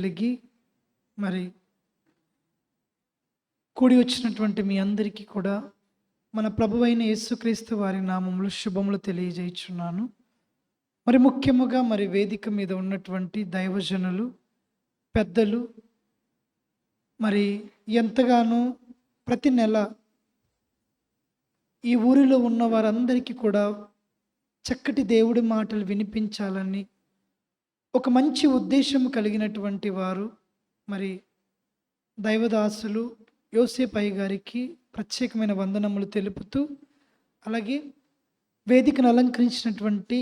కలిగి మరి కూడి వచ్చినటువంటి మీ అందరికీ కూడా మన ప్రభువైన యేసుక్రీస్తు వారి నామములు శుభములు తెలియజేయుచున్నాను. మరి ముఖ్యముగా మరి వేదిక మీద ఉన్నటువంటి దైవజనులు, పెద్దలు మరి ఎంతగానో ప్రతి నెల ఈ ఊరిలో ఉన్న వారందరికీ కూడా చక్కటి దేవుడి మాటలు వినిపించాలని ఒక మంచి ఉద్దేశం కలిగినటువంటి వారు మరి దైవదాసులు యోసేపయ్య గారికి ప్రత్యేకమైన వందనములు తెలుపుతూ, అలాగే వేదికను అలంకరించినటువంటి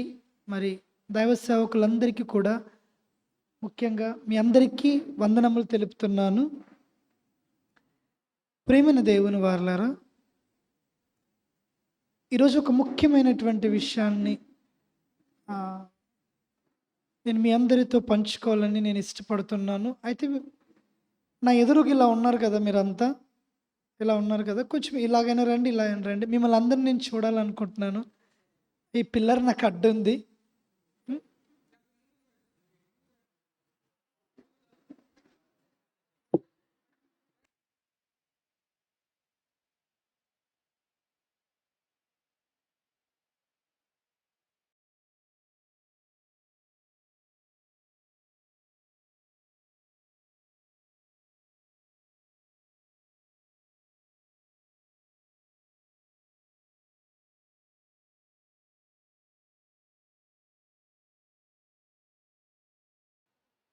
మరి దైవ సేవకులందరికీ కూడా ముఖ్యంగా మీ అందరికీ వందనములు తెలుపుతున్నాను. ప్రేమైన దేవుని వారలారా, ఈరోజు ఒక ముఖ్యమైనటువంటి విషయాన్ని నేను మీ అందరితో పంచుకోవాలని నేను ఇష్టపడుతున్నాను. అయితే నా ఎదురుగా ఇలా ఉన్నారు కదా, మీరంతా ఇలా ఉన్నారు కదా, కొంచెం ఇలాగైనా రండి, ఇలా అయినా రండి. మిమ్మల్ని అందరిని నేను చూడాలనుకుంటున్నాను. ఈ పిల్లర్ నాకు అడ్డుంది.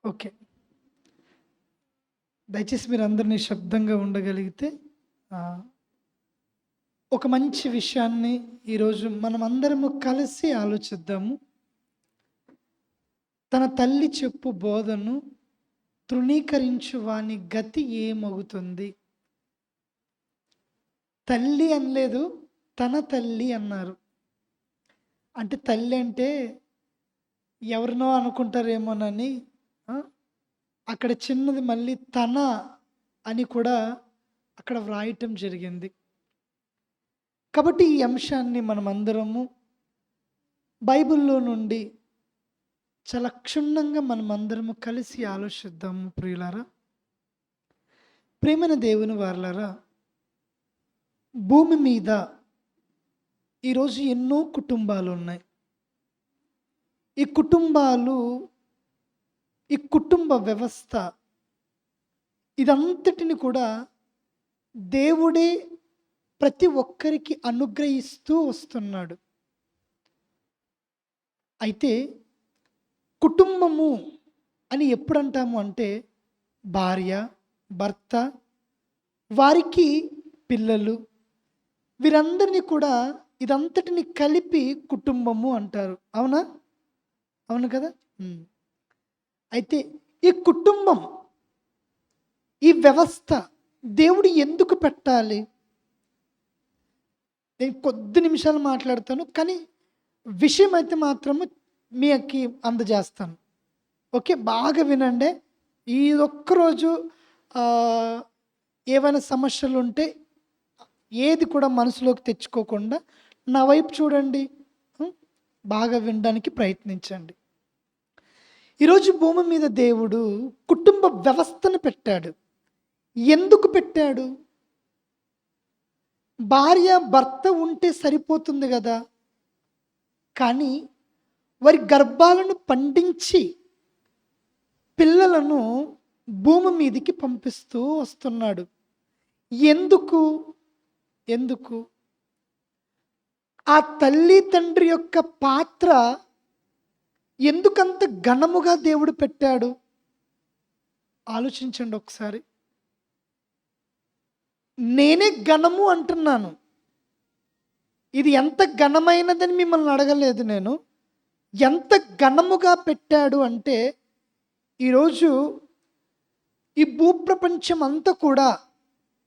ఓకే, దయచేసి మీరు అందరు నిశ్శబ్దంగా ఉండగలిగితే ఒక మంచి విషయాన్ని ఈరోజు మనం అందరము కలిసి ఆలోచిద్దాము. తన తల్లి చెప్పు బోధను తృణీకరించు వాని గతి ఏమవుతుంది. తల్లి అనలేదు, తన తల్లి అన్నారు. అంటే తల్లి అంటే ఎవరినో అనుకుంటారేమోనని అక్కడ చిన్నది మళ్ళీ తన అని కూడా అక్కడ వ్రాయటం జరిగింది. కాబట్టి ఈ అంశాన్ని మనం అందరము బైబిల్లో నుండి చాలా క్షుణ్ణంగా మనం అందరము కలిసి ఆలోచిద్దాము. ప్రియులారా, ప్రేమైన దేవుని వారలారా, భూమి మీద ఈరోజు ఎన్నో కుటుంబాలు ఉన్నాయి. ఈ కుటుంబ వ్యవస్థ ఇదంతటిని కూడా దేవుడే ప్రతి ఒక్కరికి అనుగ్రహిస్తూ వస్తున్నాడు. అయితే కుటుంబము అని ఎప్పుడు అంటాము అంటే భార్య, భర్త, వారికి పిల్లలు, వీరందరినీ కూడా ఇదంతటిని కలిపి కుటుంబము అంటారు. అవునా? అవును కదా. అయితే ఈ కుటుంబం, ఈ వ్యవస్థ దేవుడు ఎందుకు పెట్టాలి? నేను కొద్ది నిమిషాలు మాట్లాడతాను, కానీ విషయం అయితే మాత్రము మీకు అందజేస్తాను. ఓకే, బాగా వినండి. ఈ ఒక్కరోజు ఏవైనా సమస్యలు ఉంటే ఏది కూడా మనసులోకి తెచ్చుకోకుండా నా వైపు చూడండి, బాగా వినడానికి ప్రయత్నించండి. ఈరోజు భూమి మీద దేవుడు కుటుంబ వ్యవస్థను పెట్టాడు. ఎందుకు పెట్టాడు? భార్య భర్త ఉంటే సరిపోతుంది కదా, కానీ వారి గర్భాలను పండించి పిల్లలను భూమి మీదకి పంపిస్తూ వస్తున్నాడు. ఎందుకు ఆ తల్లి తండ్రి యొక్క పాత్ర ఎందుకంత ఘనముగా దేవుడు పెట్టాడు? ఆలోచించండి ఒకసారి. నేనే ఘనము అంటున్నాను. ఇది ఎంత ఘనమైనదని మిమ్మల్ని అడగలేదు నేను. ఎంత ఘనముగా పెట్టాడు అంటే, ఈరోజు ఈ భూప్రపంచం అంతా కూడా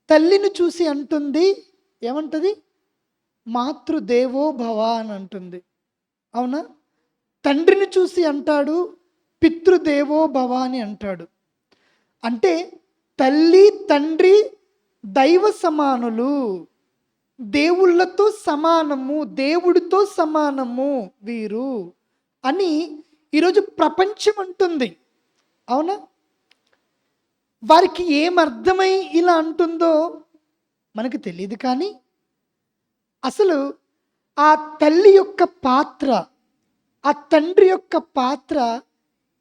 తల్లిని చూసి అంటుంది, ఏమంటది? మాతృదేవో భవ అని అంటుంది. అవునా? తండ్రిని చూసి అంటాడు పితృదేవో భవ అని అంటాడు. అంటే తల్లి తండ్రి దైవ సమానులు, దేవుళ్ళతో సమానము, దేవుడితో సమానము వీరు అని ఈరోజు ప్రపంచం అంటుంది. అవునా? వారికి ఏమర్థమై ఇలా అంటుందో మనకు తెలియదు, కానీ అసలు ఆ తల్లి యొక్క పాత్ర, ఆ తండ్రి యొక్క పాత్ర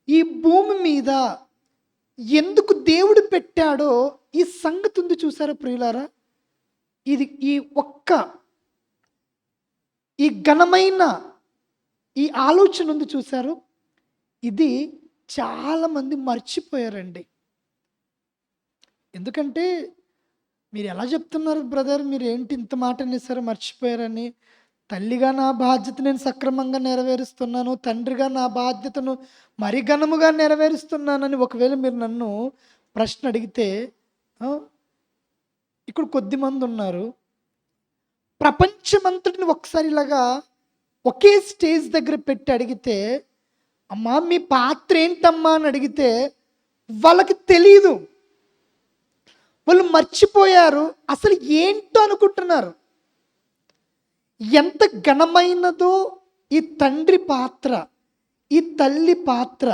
ఈ భూమి మీద ఎందుకు దేవుడు పెట్టాడో ఈ సంగతి ఉంది చూసారా ప్రియులారా. ఇది ఈ ఘనమైన ఈ ఆలోచన ఉంది చూసారు, ఇది చాలామంది మర్చిపోయారండి. ఎందుకంటే మీరు ఎలా చెప్తున్నారు బ్రదర్, మీరు ఏంటి ఇంత మాట అనేసారు మర్చిపోయారని? తల్లిగా నా బాధ్యత నేను సక్రమంగా నెరవేరుస్తున్నాను, తండ్రిగా నా బాధ్యతను మరి ఘనముగా నెరవేరుస్తున్నానని ఒకవేళ మీరు నన్ను ప్రశ్న అడిగితే, ఇక్కడ కొద్దిమంది ఉన్నారు, ప్రపంచమంతటిని ఒకసారి ఇలాగా ఒకే స్టేజ్ దగ్గర పెట్టి అడిగితే, అమ్మా మీ పాత్ర ఏంటమ్మా అని అడిగితే వాళ్ళకి తెలియదు, వాళ్ళు మర్చిపోయారు అసలు ఏంటో అనుకుంటున్నారు. ఎంత ఘనమైనదో ఈ తండ్రి పాత్ర, ఈ తల్లి పాత్ర.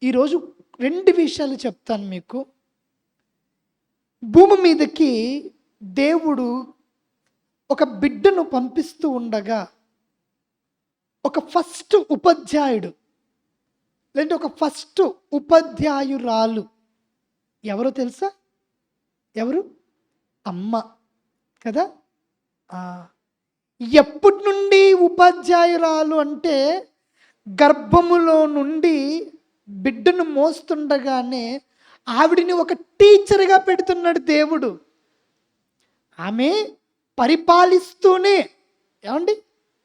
ఈరోజు 2 విషయాలు చెప్తాను మీకు. భూమి మీదకి దేవుడు ఒక బిడ్డను పంపిస్తూ ఉండగా ఒక ఫస్ట్ ఉపాధ్యాయుడు లేదంటే ఒక ఫస్ట్ ఉపాధ్యాయురాలు ఎవరో తెలుసా? ఎవరు? అమ్మ కదా. ఎప్పటి నుండి ఉపాధ్యాయురాలు అంటే గర్భములో నుండి బిడ్డను మోస్తుండగానే ఆవిడిని ఒక టీచర్గా పెడుతున్నాడు దేవుడు. ఆమె పరిపాలిస్తూనే, ఏమండి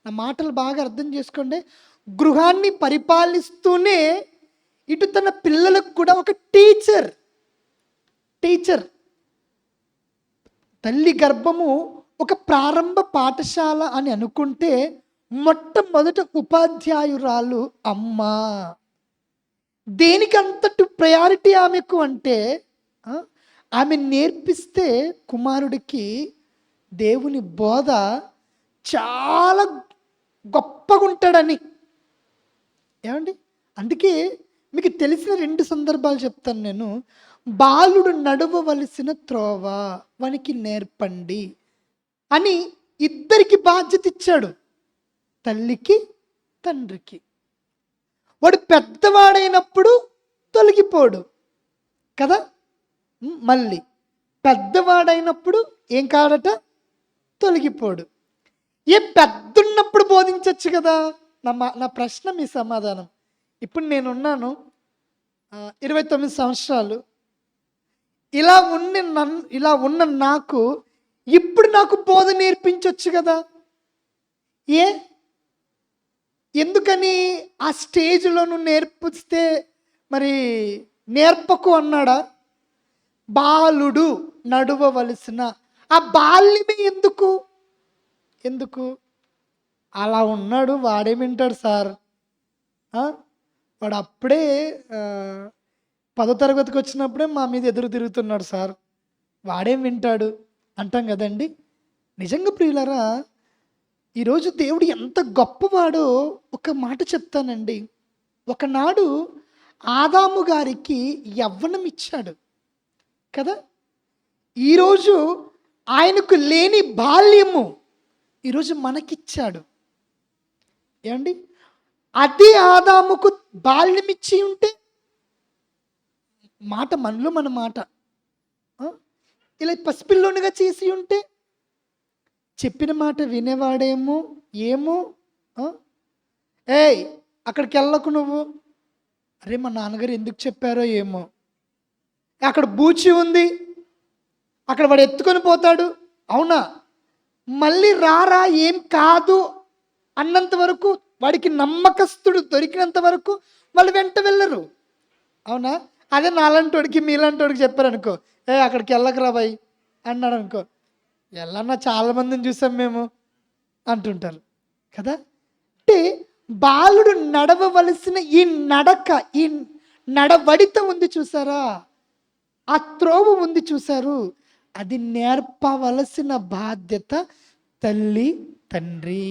నా మాటలు బాగా అర్థం చేసుకోండి, గృహాన్ని పరిపాలిస్తూనే ఇటు తన పిల్లలకు కూడా ఒక టీచర్. తల్లి గర్భము ఒక ప్రారంభ పాఠశాల అని అనుకుంటే మొట్టమొదట ఉపాధ్యాయురాలు అమ్మ. దేనికంతటి ప్రయారిటీ ఆమెకు అంటే ఆమె నేర్పిస్తే కుమారుడికి దేవుని బోధ చాలా గొప్పగా ఉంటాడని. ఏమండి, అందుకే మీకు తెలిసిన 2 సందర్భాలు చెప్తాను నేను. బాలుడు నడవవలసిన త్రోవ వానికి నేర్పండి అని ఇద్దరికి బాధ్యత ఇచ్చాడు, తల్లికి తండ్రికి. వాడు పెద్దవాడైనప్పుడు తొలగిపోడు కదా, మళ్ళీ పెద్దవాడైనప్పుడు ఏం కాడట, తొలగిపోడు. పెద్దున్నప్పుడు బోధించవచ్చు కదా. నా ప్రశ్న మీ సమాధానం. ఇప్పుడు నేనున్నాను 29 సంవత్సరాలు, ఇలా ఉన్న నాకు ఇప్పుడు నాకు బోధ నేర్పించవచ్చు కదా. ఎందుకని ఆ స్టేజ్లో నువ్వు నేర్పిస్తే మరి నేర్పకు అన్నాడా? బాలుడు నడవవలసిన ఆ బాల్యమే ఎందుకు అలా ఉన్నాడు. వాడేం వింటాడు సార్, వాడు అప్పుడే 10వ తరగతికి వచ్చినప్పుడే మా మీద ఎదురు తిరుగుతున్నాడు సార్, వాడేం వింటాడు అంటాం కదండి. నిజంగా ప్రియులారా, ఈరోజు దేవుడు ఎంత గొప్పవాడో ఒక మాట చెప్తానండి. ఒకనాడు ఆదాము గారికి యవ్వనం ఇచ్చాడు కదా. ఈరోజు ఆయనకు లేని బాల్యము ఈరోజు మనకిచ్చాడు. ఏమండి, అదే ఆదాముకు బాల్యం ఇచ్చి ఉంటే మాట మనలో మన మాట ఇలా పసిపిల్లోనిగా చేసి ఉంటే చెప్పిన మాట వినేవాడేమో. ఏమో అక్కడికి వెళ్ళకు నువ్వు, అరే మా నాన్నగారు ఎందుకు చెప్పారో ఏమో, అక్కడ బూచి ఉంది, అక్కడ వాడు ఎత్తుకొని పోతాడు, అవునా, మళ్ళీ రారా ఏం కాదు అన్నంత వరకు, వాడికి నమ్మకస్తుడు దొరికినంత వరకు వాళ్ళు వెంట వెళ్ళరు, అవునా. అదే నాలంటోడికి మీలాంటోడికి చెప్పారనుకో, అక్కడికి వెళ్ళకరా బాయ్ అన్నాడు అనుకో, వెళ్ళన్నా చాలామందిని చూసాం మేము అంటుంటారు కదా. అంటే బాలుడు నడవవలసిన ఈ నడవడిత ఉంది చూసారా, ఆ త్రోవ ఉంది చూసారు, అది నేర్పవలసిన బాధ్యత తల్లి తండ్రి.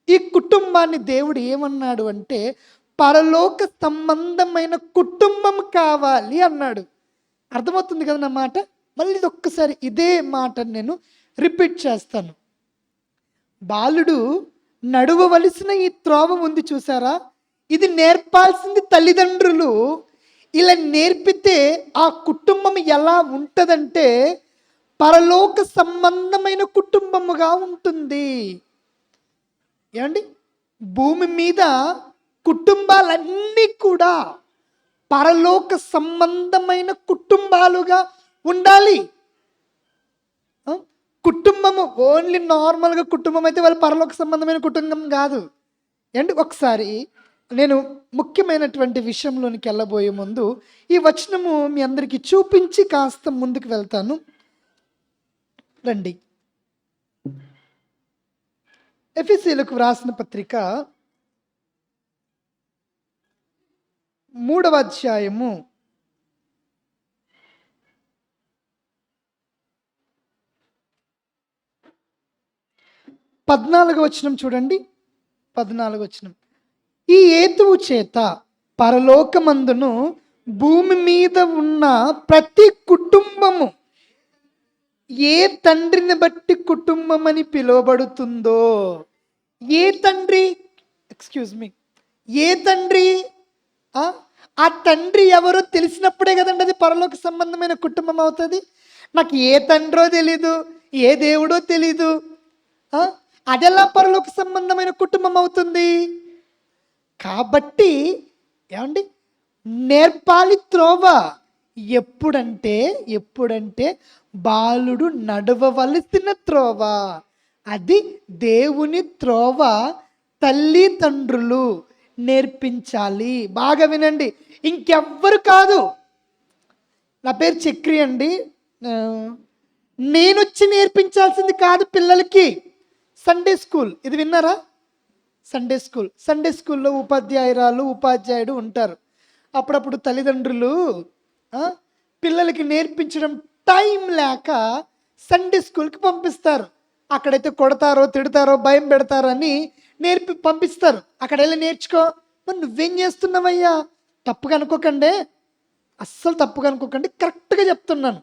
ఈ కుటుంబాన్ని దేవుడు ఏమన్నాడు అంటే పరలోక సంబంధమైన కుటుంబం కావాలి అన్నాడు. అర్థమవుతుంది కదా నా మాట? మళ్ళీ ఇది ఒక్కసారి ఇదే మాటను నేను రిపీట్ చేస్తాను. బాలుడు నడువవలసిన ఈ త్రోవ ఉంది చూసారా, ఇది నేర్పాల్సింది తల్లిదండ్రులు. ఇలా నేర్పితే ఆ కుటుంబం ఎలా ఉంటుందంటే పరలోక సంబంధమైన కుటుంబముగా ఉంటుంది. ఏమండి, భూమి మీద కుటుంబాలన్నీ కూడా పరలోక సంబంధమైన కుటుంబాలుగా ఉండాలి. కుటుంబము ఓన్లీ నార్మల్గా కుటుంబం అయితే వాళ్ళ పరలోక సంబంధమైన కుటుంబం కాదు. అండ్ ఒకసారి నేను ముఖ్యమైనటువంటి విషయంలోనికి వెళ్ళబోయే ముందు ఈ వచనము మీ అందరికీ చూపించి కాస్త ముందుకు వెళ్తాను. రండి. ఎఫెసీయులకు వ్రాసిన పత్రిక 3వ అధ్యాయము 14వ వచనం చూడండి. 14వ వచనం, ఈ హేతువు చేత పరలోకమందును భూమి మీద ఉన్న ప్రతి కుటుంబము ఏ తండ్రిని బట్టి కుటుంబం అని పిలువబడుతుందో, ఏ తండ్రి, ఎక్స్క్యూజ్ మీ, ఏ తండ్రి, ఆ తండ్రి ఎవరో తెలిసినప్పుడే కదండి అది పరలోక సంబంధమైన కుటుంబం అవుతుంది. నాకు ఏ తండ్రో తెలీదు, ఏ దేవుడో తెలీదు, అదెలా పరలోక సంబంధమైన కుటుంబం అవుతుంది? కాబట్టి ఏమండి, నేర్పాలి త్రోవ. ఎప్పుడంటే బాలుడు నడవవలసిన త్రోవ, అది దేవుని త్రోవ తల్లిదండ్రులు నేర్పించాలి. బాగా వినండి, ఇంకెవ్వరు కాదు. నా పేరు చక్రి అండి. నేను వచ్చి నేర్పించాల్సింది కాదు పిల్లలకి. సండే స్కూల్, ఇది విన్నారా? సండే స్కూల్లో ఉపాధ్యాయురాలు ఉపాధ్యాయుడు ఉంటారు. అప్పుడప్పుడు తల్లిదండ్రులు పిల్లలకి నేర్పించడం టైం లేక సండే స్కూల్కి పంపిస్తారు. అక్కడైతే కొడతారో తిడతారో భయం పెడతారని పంపిస్తారు. అక్కడ వెళ్ళి నేర్చుకో. మరి నువ్వేం చేస్తున్నావయ్యా? తప్పుగా అనుకోకండి, అస్సలు తప్పుగా అనుకోకండి, కరెక్ట్గా చెప్తున్నాను.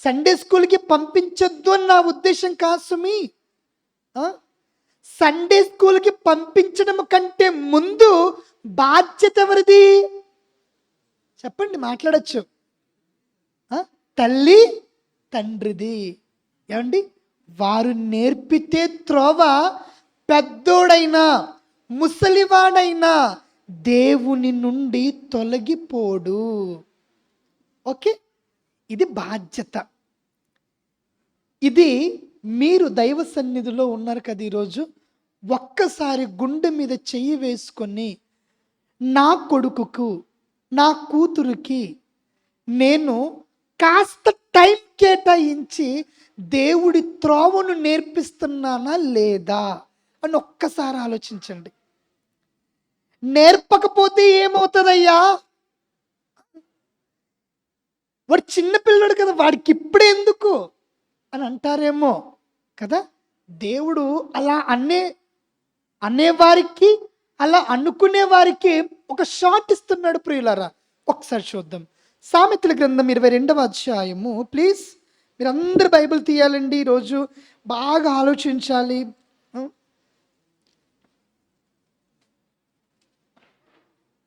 సండే స్కూల్కి పంపించొద్దు అని నా ఉద్దేశం కాదు సుమి. సండే స్కూల్కి పంపించడం కంటే ముందు బాధ్యత ఎవరిది చెప్పండి, మాట్లాడచ్చు. తల్లి తండ్రిది. ఏమండి, వారు నేర్పితే త్రోవ పెద్దోడైనా ముసలివాడైనా దేవుని నుండి తొలగిపోడు. ఓకే, ఇది బాధ్యత. ఇది మీరు దైవ సన్నిధిలో ఉన్నారు కదా ఈరోజు, ఒక్కసారి గుండె మీద చెయ్యి వేసుకొని నా కొడుకుకు నా కూతురికి నేను కాస్త టైం కేటాయించి దేవుడి త్రోవను నేర్పిస్తున్నానా లేదా అని ఒక్కసారి ఆలోచించండి. నేర్పకపోతే ఏమవుతుందయ్యా? వాడు చిన్నపిల్లడు కదా, వాడికి ఇప్పుడే ఎందుకు అని అంటారేమో కదా. దేవుడు అలా అనేవారికి, అలా అనుకునే వారికి ఒక షాట్ ఇస్తున్నాడు ప్రియులారా. ఒకసారి చూద్దాం. సామెతల గ్రంథం 22వ అధ్యాయము. ప్లీజ్ మీరందరూ బైబిల్ తీయాలండి, ఈరోజు బాగా ఆలోచించాలి.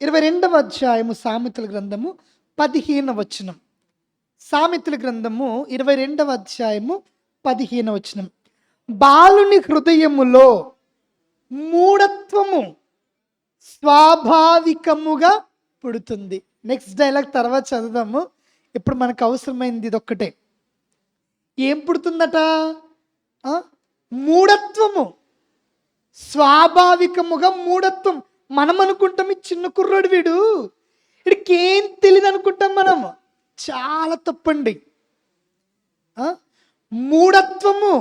22వ అధ్యాయము సామెతల గ్రంథము 15వ వచనం. సామెతల గ్రంథము 22వ అధ్యాయము 15వ వచనం. బాలుని హృదయములో మూఢత్వము స్వాభావికముగా పుడుతుంది. నెక్స్ట్ డైలాగ్ తర్వాత చదువుదాము. ఇప్పుడు మనకు అవసరమైంది ఇది ఒక్కటే. ఏం పుడుతుందట? మూఢత్వము, స్వాభావికముగా మూఢత్వం. మనం అనుకుంటాం ఈ చిన్న కుర్రోడు వీడికి ఏం తెలియదు అనుకుంటాం మనం. చాలా తప్పండి. మూఢత్వము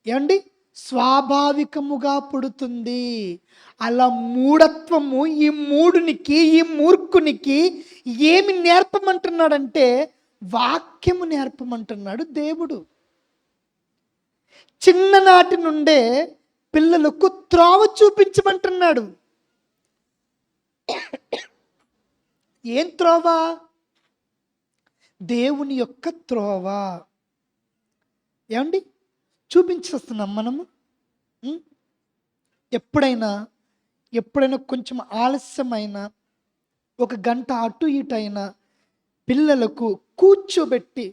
ఏమండి స్వాభావికముగా పుడుతుంది. అలా మూఢత్వము ఈ మూర్ఖునికి ఏమి నేర్పమంటున్నాడంటే వాక్యము నేర్పమంటున్నాడు దేవుడు. చిన్ననాటి నుండే పిల్లలకు త్రోవ చూపించమంటున్నాడు. ఏం త్రోవ? దేవుని యొక్క త్రోవ. ఏమండి? చూపించేస్తున్నాం మనము. ఉం? ఎప్పుడైనా ఎప్పుడైనా కొంచెం ఆలస్యమైన, ఒక గంట అటు ఇటు అయినా పిల్లలకు కూర్చోబెట్టి,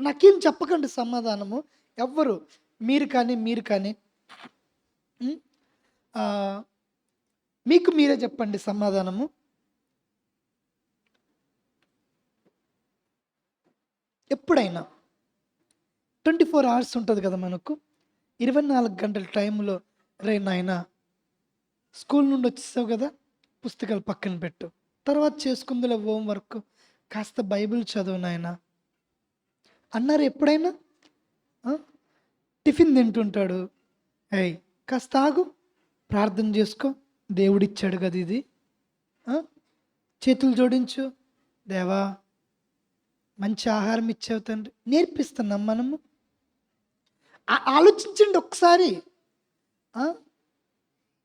నాకేం చెప్పకండి సమాధానము ఎవ్వరు, మీరు కానీ ఉం? ఆ, మీకు మీరే చెప్పండి సమాధానము. ఎప్పుడైనా 24 అవర్స్ ఉంటుంది కదా మనకు, 24 గంటల టైంలో, రే నాయనా స్కూల్ నుండి వచ్చేసావు కదా, పుస్తకాలు పక్కన పెట్టు, తర్వాత చేసుకుందులే హోంవర్క్, కాస్త బైబిల్ చదువు నాయనా అన్నారు ఎప్పుడైనా? ఆ? టిఫిన్ తింటుంటాడు, ఏయ్ కాస్త ఆగు, ప్రార్థన చేసుకో, దేవుడిచ్చాడు కదా ఇది, ఆ? చేతులు జోడించు, దేవా మంచి ఆహారం ఇచ్చావు తండ్రి, నేర్పిస్తున్నాం మనము. ఆలోచించండి ఒకసారి. ఆ?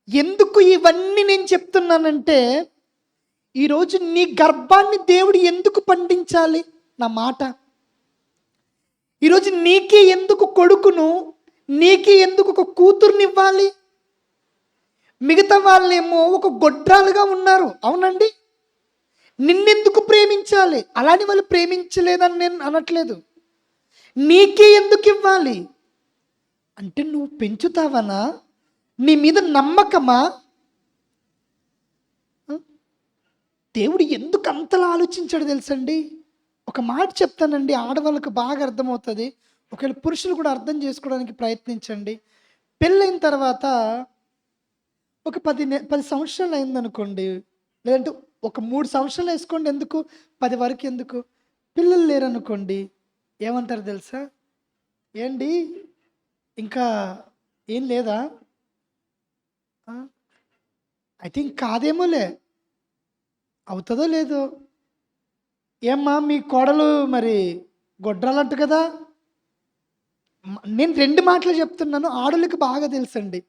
ఎందుకు ఇవన్నీ నేను చెప్తున్నానంటే, ఈరోజు నీ గర్భాన్ని దేవుడు ఎందుకు పండించాలి? నా మాట, ఈరోజు నీకే ఎందుకు కొడుకును, నీకే ఎందుకు ఒక కూతుర్నివ్వాలి? మిగతా వాళ్ళేమో ఒక గొడ్రాలుగా ఉన్నారు, అవునండి. నిన్నెందుకు ప్రేమించాలి? అలాని వాళ్ళు ప్రేమించలేదని నేను అనట్లేదు. నీకే ఎందుకు ఇవ్వాలి అంటే, నువ్వు పెంచుతావనా? నీ మీద నమ్మకమా? దేవుడు ఎందుకు అంతలా ఆలోచించాడు తెలుసండి? ఒక మాట చెప్తానండి, ఆడవాళ్ళకు బాగా అర్థమవుతుంది, ఒకవేళ పురుషులు కూడా అర్థం చేసుకోవడానికి ప్రయత్నించండి. పెళ్ళైన తర్వాత ఒక 10 సంవత్సరాలు అయిందనుకోండి, లేదంటే ఒక 3 సంవత్సరాలు వేసుకోండి, ఎందుకు 10 వరకు ఎందుకు, పిల్లలు లేరనుకోండి, ఏమంటారు తెలుసా? ఏంటి ఇంకా ఏం లేదా? అయితే ఇంక కాదేమోలే, అవుతుందో లేదో. ఏమ్మా మీ కోడలు మరి గొడ్రాలంట కదా? నేను 2 మాటలు చెప్తున్నాను, ఆడోళ్ళకి బాగా తెలుసండి.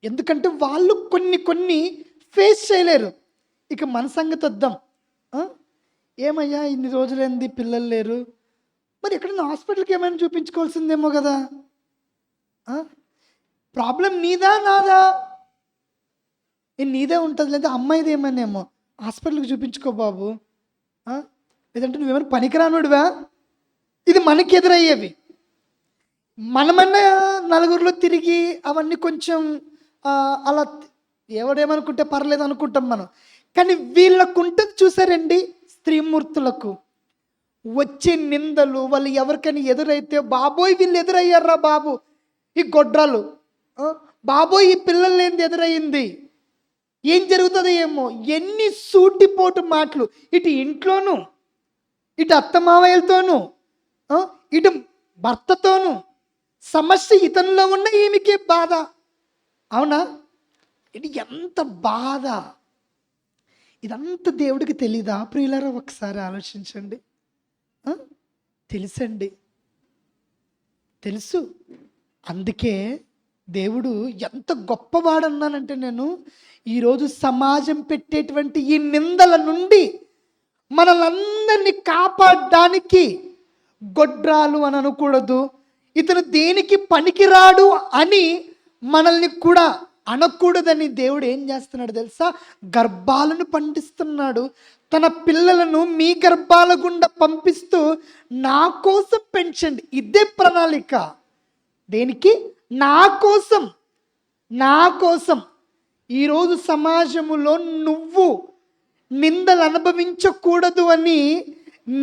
ఎందుకంటే వాళ్ళు కొన్ని ఫేస్ చేయలేరు. ఇక మన సంగతి వద్దాం. ఏమయ్యా ఇన్ని రోజులైంది పిల్లలు లేరు, మరి ఎక్కడైనా హాస్పిటల్కి ఏమైనా చూపించుకోవాల్సిందేమో కదా. ప్రాబ్లం నీదా నాదా? నీదే ఉంటుంది, లేదా అమ్మాయిది ఏమనేమో, హాస్పిటల్కి చూపించుకో బాబు. లేదంటే నువ్వేమైనా పనికిరానుడివా? ఇది మనకి ఎదురయ్యేవి. మనమన్నా నలుగురిలో తిరిగి అవన్నీ కొంచెం అలా ఎవడేమనుకుంటే పర్లేదు అనుకుంటాం మనం. కానీ వీళ్ళకు ఉంటుంది చూసారండి, స్త్రీమూర్తులకు వచ్చే నిందలు, వాళ్ళు ఎవరికైనా ఎదురైతే, బాబోయ్ వీళ్ళు ఎదురయ్యారా బాబు, ఈ గొడ్రాలు, బాబోయ్ ఈ పిల్లలు లేనిది ఎదురయ్యింది, ఏం జరుగుతుందో ఏమో, ఎన్ని సూటిపోటు మాటలు, ఇటు ఇంట్లోనూ, ఇటు అత్తమావయ్యలతోనూ, ఇటు భర్తతోనూ. సమస్య ఇతనిలో ఉన్న ఈమెకే బాధ, అవునా? ఇది ఎంత బాధ! ఇదంతా దేవుడికి తెలీదా ప్రియులారా? ఒకసారి ఆలోచించండి. తెలుసండి, తెలుసు. అందుకే దేవుడు ఎంత గొప్పవాడన్నానంటే, నేను ఈరోజు సమాజం పెట్టేటువంటి ఈ నిందల నుండి మనలందరినీ కాపాడడానికి, గొడ్రాలు అని అనకూడదు, ఇతను దేనికి పనికిరాడు అని మనల్ని కూడా అనకూడదని దేవుడు ఏం చేస్తున్నాడు తెలుసా? గర్భాలను పండిస్తున్నాడు. తన పిల్లలను మీ గర్భాల గుండా పంపిస్తూ నా కోసం పెంచండి. ఇదే ప్రణాళిక. దేనికి? నా కోసం, నా కోసం. ఈరోజు సమాజములో నువ్వు నిందలు అనుభవించకూడదు అని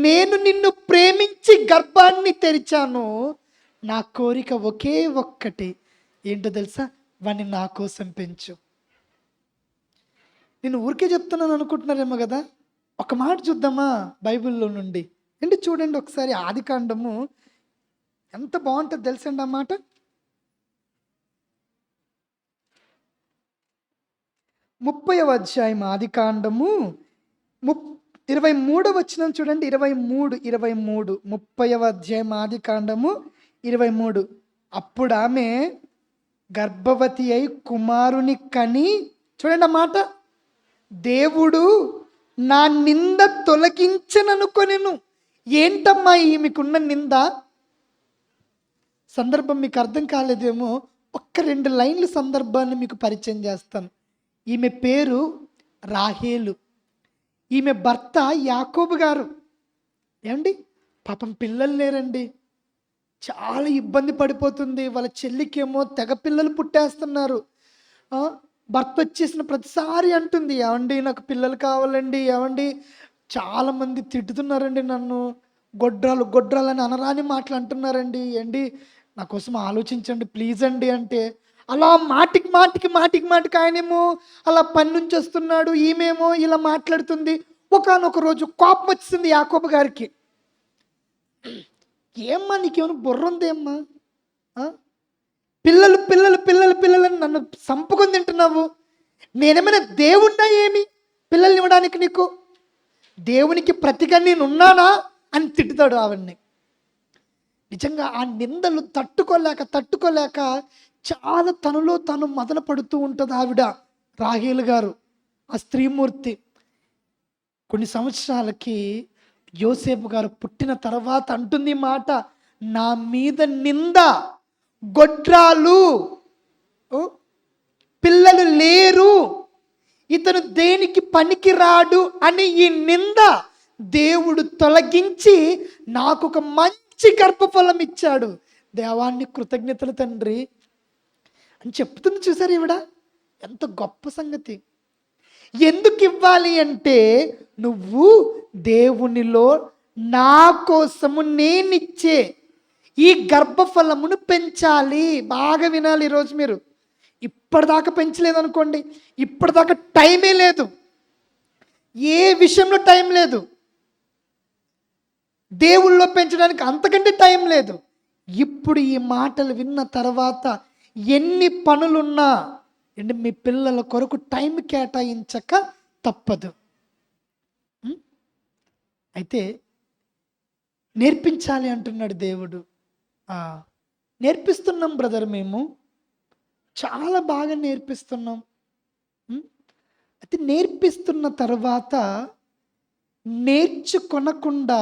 నేను నిన్ను ప్రేమించి గర్భాన్ని తెరిచాను. నా కోరిక ఒకే ఒక్కటి, ఏంటో తెలుసా? వాడిని నా కోసం పెంచు. నేను ఊరికే చెప్తున్నాను అనుకుంటున్నారేమో కదా. ఒక మాట చూద్దామా బైబిల్లో నుండి? ఏంటి చూడండి ఒకసారి, ఆదికాండము ఎంత బాగుంటుంది తెలుసండి ఆ మాట. 30వ అధ్యాయం ఆదికాండము 23వ వచనం చూడండి. 23 30వ అధ్యాయం ఆదికాండము 23. అప్పుడు ఆమె గర్భవతి అయి కుమారుని కని, చూడండి ఆ మాట, దేవుడు నా నింద తొలగించననుకొనెను. ఏంటమ్మా ఈమెకున్న నింద? సందర్భం మీకు అర్థం కాలేదేమో, ఒక్క 2 లైన్ల సందర్భాన్ని మీకు పరిచయం చేస్తాను. ఈమె పేరు రాహేలు. ఈమె భర్త యాకోబు గారు. ఏమండి, పాపం పిల్లలు లేరండి. చాలా ఇబ్బంది పడిపోతుంది. వాళ్ళ చెల్లికేమో తెగ పిల్లలు పుట్టేస్తున్నారు. భర్త వచ్చేసిన ప్రతిసారి అంటుంది, ఏమండి నాకు పిల్లలు కావాలండి, ఏమండి చాలామంది తిట్టుతున్నారండి నన్ను, గొడ్రాలు గొడ్రాలు అని అనరాని మాటలు అంటున్నారండి, ఏండి నా కోసం ఆలోచించండి ప్లీజ్ అండి అంటే, అలా మాటికి మాటికి మాటికి మాటికి ఆయనేమో అలా పని నుంచి వస్తున్నాడు, ఈమెమో ఇలా మాట్లాడుతుంది. ఒకానొక రోజు కోపం వచ్చింది యాకోబు గారికి. ఏమ్మా నీకేమైనా బుర్ర ఉందేమ్మా? పిల్లలు పిల్లలు పిల్లలు పిల్లలని నన్ను సంపుకొని తింటున్నావు. నేనేమైనా దేవుణ్ణా ఏమి పిల్లల్ని ఇవ్వడానికి నీకు? దేవునికి ప్రతిగా నేనున్నానా అని తిట్టుతాడు ఆవిడ్ని. నిజంగా ఆ నిందలు తట్టుకోలేక చాలా తనలో తను మొదలు పడుతూ ఉంటుంది ఆవిడ, రాహేలు గారు, ఆ స్త్రీమూర్తి. కొన్ని సంవత్సరాలకి యోసేపు గారు పుట్టిన తర్వాత అంటుంది మాట, నా మీద నింద, గొడ్రాలు, పిల్లలు లేరు, ఇతను దేనికి పనికి రాడు అని ఈ నింద దేవుడు తొలగించి నాకు ఒక మంచి గర్భఫలం ఇచ్చాడు. దేవాన్ని కృతజ్ఞతలు తండ్రి అని చెప్తుంది. చూసారు ఈవిడ ఎంత గొప్ప సంగతి. ఎందుకు ఇవ్వాలి అంటే, నువ్వు దేవునిలో నా కోసము నేనిచ్చే ఈ గర్భఫలమును పెంచాలి. బాగా వినాలి ఈరోజు మీరు. ఇప్పటిదాకా పెంచలేదు అనుకోండి, ఇప్పటిదాకా టైమే లేదు, ఏ విషయంలో టైం లేదు, దేవుళ్ళలో పెంచడానికి అంతకంటే టైం లేదు. ఇప్పుడు ఈ మాటలు విన్న తర్వాత ఎన్ని పనులున్నా అంటే మీ పిల్లల కొరకు టైం కేటాయించక తప్పదు. అయితే నేర్పించాలి అంటున్నాడు దేవుడు. నేర్పిస్తున్నాం బ్రదర్, మేము చాలా బాగా నేర్పిస్తున్నాం. అయితే నేర్పిస్తున్న తర్వాత నేర్చుకొనకుండా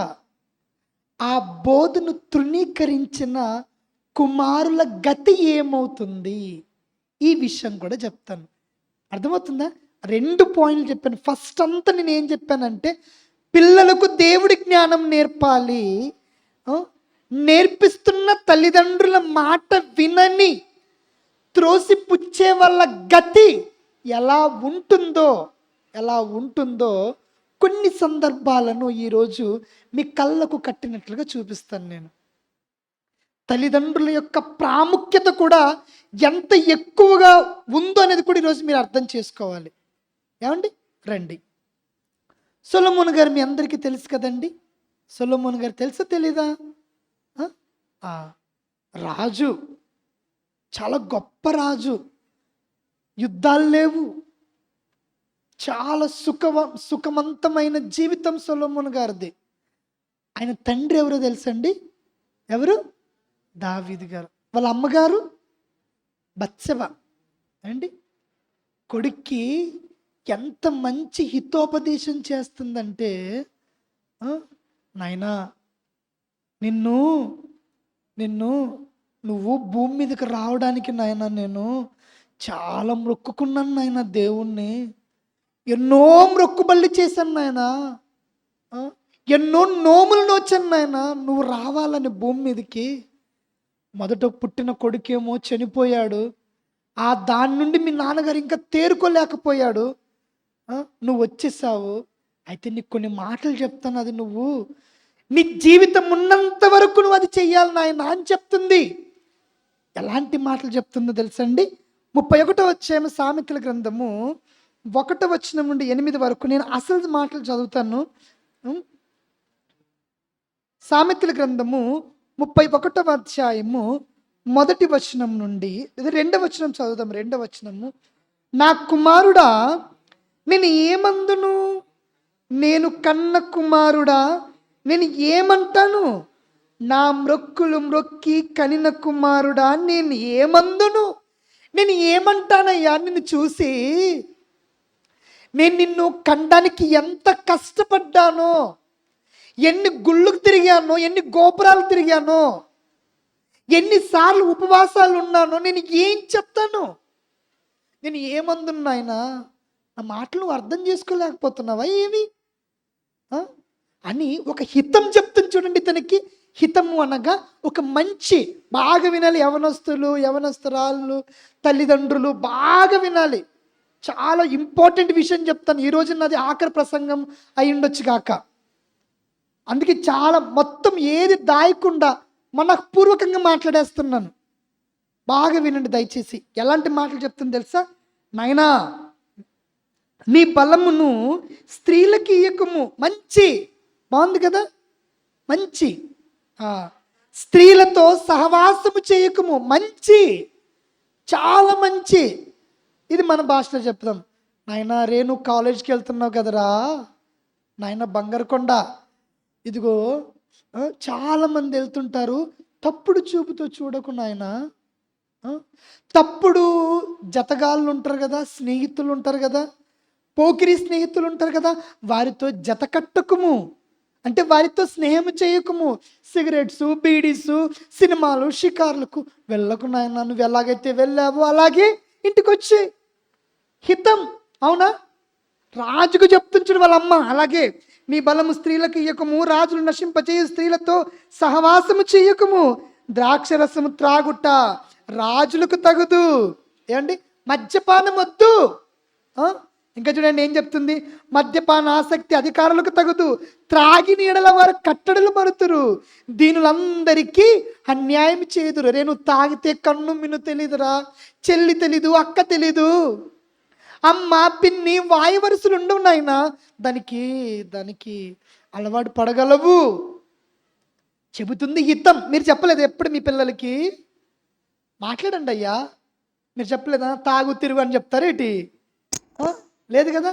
ఆ బోధను తృణీకరించిన కుమారుల గతి ఏమవుతుంది, ఈ విషయం కూడా చెప్తాను. అర్థమవుతుందా? 2 పాయింట్లు చెప్పాను. ఫస్ట్ అంతా నేను ఏం చెప్పానంటే, పిల్లలకు దేవుడి జ్ఞానం నేర్పాలి. నేర్పిస్తున్న తల్లిదండ్రుల మాట వినని త్రోసిపుచ్చే వాళ్ళ గతి ఎలా ఉంటుందో కొన్ని సందర్భాలను ఈరోజు మీ కళ్ళకు కట్టినట్లుగా చూపిస్తాను నేను. తల్లిదండ్రుల యొక్క ప్రాముఖ్యత కూడా ఎంత ఎక్కువగా ఉందో అనేది కూడా ఈరోజు మీరు అర్థం చేసుకోవాలి. ఏమండి, రండి. సొలొమోను గారు మీ అందరికీ తెలుసు కదండి. సొలొమోను గారు తెలుసా తెలీదా? రాజు, చాలా గొప్ప రాజు. యుద్ధాలు లేవు, చాలా సుఖవంతమైన జీవితం సొలొమోను గారిది. ఆయన తండ్రి ఎవరో తెలుసండి? ఎవరు? దావీదు గారు. వాళ్ళ అమ్మగారు బత్షెబ. అండి, కొడుక్కి ఎంత మంచి హితోపదేశం చేస్తుందంటే, నాయనా నువ్వు భూమి మీదకి రావడానికి నాయనా నేను చాలా మొక్కుకున్నాను నాయన, దేవుణ్ణి ఎన్నో మొక్కుబళ్ళు చేశాను నాయనా, ఎన్నో నోములు నోచాను నాయన, నువ్వు రావాలని భూమి మీదకి. మొదట పుట్టిన కొడుకేమో చనిపోయాడు, దాని నుండి మీ నాన్నగారు ఇంకా తేరుకోలేకపోయాడు, నువ్వు వచ్చేసావు. అయితే నీకు కొన్ని మాటలు చెప్తాను, అది నువ్వు నీ జీవితం ఉన్నంత వరకు నువ్వు అది చెయ్యాలి నాయన అని చెప్తుంది. ఎలాంటి మాటలు చెప్తుందో తెలుసండి? 31వ అధ్యాయం సామెతల గ్రంథము 1వ వచనం నుండి 8 వరకు నేను అసలు మాటలు చదువుతాను. సామెతల గ్రంథము 31వ అధ్యాయము 1వ వచనం నుండి 2వ వచనం చదువుదాం. 2వ వచనము, నా కుమారుడా నేను ఏమందును, నేను కన్న కుమారుడా నేను ఏమంటాను, నా మ్రొక్కులు మ్రొక్కి కనిన కుమారుడా నేను ఏమందును, నేను ఏమంటానయ్యా నిన్ను చూసి? నేను నిన్ను కనడానికి ఎంత కష్టపడ్డానో, ఎన్ని గుళ్ళకు తిరిగానో, ఎన్ని గోపురాలు తిరిగానో, ఎన్నిసార్లు ఉపవాసాలు ఉన్నానో నేను ఏం చెప్తాను? నేను ఏమందును నాయనా, నా మాటలు నువ్వు అర్థం చేసుకోలేకపోతున్నావా ఏమి అని ఒక హితం చెప్తుంది చూడండి. తనకి హితము అనగా ఒక మంచి, బాగా వినాలి. యవనస్తురాళ్ళు, తల్లిదండ్రులు బాగా వినాలి. చాలా ఇంపార్టెంట్ విషయం చెప్తాను. ఈరోజు నాది ఆఖరి ప్రసంగం అయి ఉండొచ్చు కాక. అందుకే చాలా మొత్తం ఏది దాయకుండా మనపూర్వకంగా మాట్లాడేస్తున్నాను. బాగా వినండి దయచేసి. ఎలాంటి మాటలు చెప్తుంది తెలుసా? నాయనా, నీ బలమును స్త్రీలకి ఇయ్యకము. మంచి, బాగుంది కదా, మంచి. స్త్రీలతో సహవాసము చేయకము. మంచి, చాలా మంచి. ఇది మన భాషలో చెప్తాం. నాయనా రేణు కాలేజ్కి వెళ్తున్నావు కదరా నాయన బంగారుకొండ, ఇదిగో చాలామంది వెళ్తుంటారు, తప్పుడు చూపుతో చూడకు నాయన. తప్పుడు జతగాళ్ళు ఉంటారు కదా, స్నేహితులు ఉంటారు కదా, పోకిరి స్నేహితులు ఉంటారు కదా, వారితో జత కట్టకుము. అంటే వారితో స్నేహం చేయకము. సిగరెట్స్, బీడీస్, సినిమాలు, షికార్లకు వెళ్ళకు నాయన. నువ్వు ఎలాగైతే వెళ్ళావో అలాగే ఇంటికి వచ్చి. హితం, అవునా? రాజుకు చెప్తుంచుడు వాళ్ళమ్మ. అలాగే నీ బలము స్త్రీలకు ఇయ్యకము, రాజులు నశింపచేయు స్త్రీలతో సహవాసము చేయకము. ద్రాక్షరసము త్రాగుట రాజులకు తగదు. ఏమండి? మద్యపానం వద్దు. ఇంకా చూడండి ఏం చెప్తుంది? మద్యపాన ఆసక్తి అధికారులకు తగదు. త్రాగి నీడల వారు కట్టడలు మరుతురు. దీనులందరికీ అన్యాయం చేదురు. రేను తాగితే కన్ను మిన్ను తెలీదురా, చెల్లి తెలీదు, అక్క తెలీదు, అమ్మ పిన్ని వాయు వరుసలు ఉండవు నాయనా. దానికి అలవాటు పడగలవు చెబుతుంది హితం. మీరు చెప్పలేదు ఎప్పుడు మీ పిల్లలకి? మాట్లాడండి అయ్యా. మీరు చెప్పలేదా? తాగు తిరుగు అని చెప్తారేటి? లేదు కదా.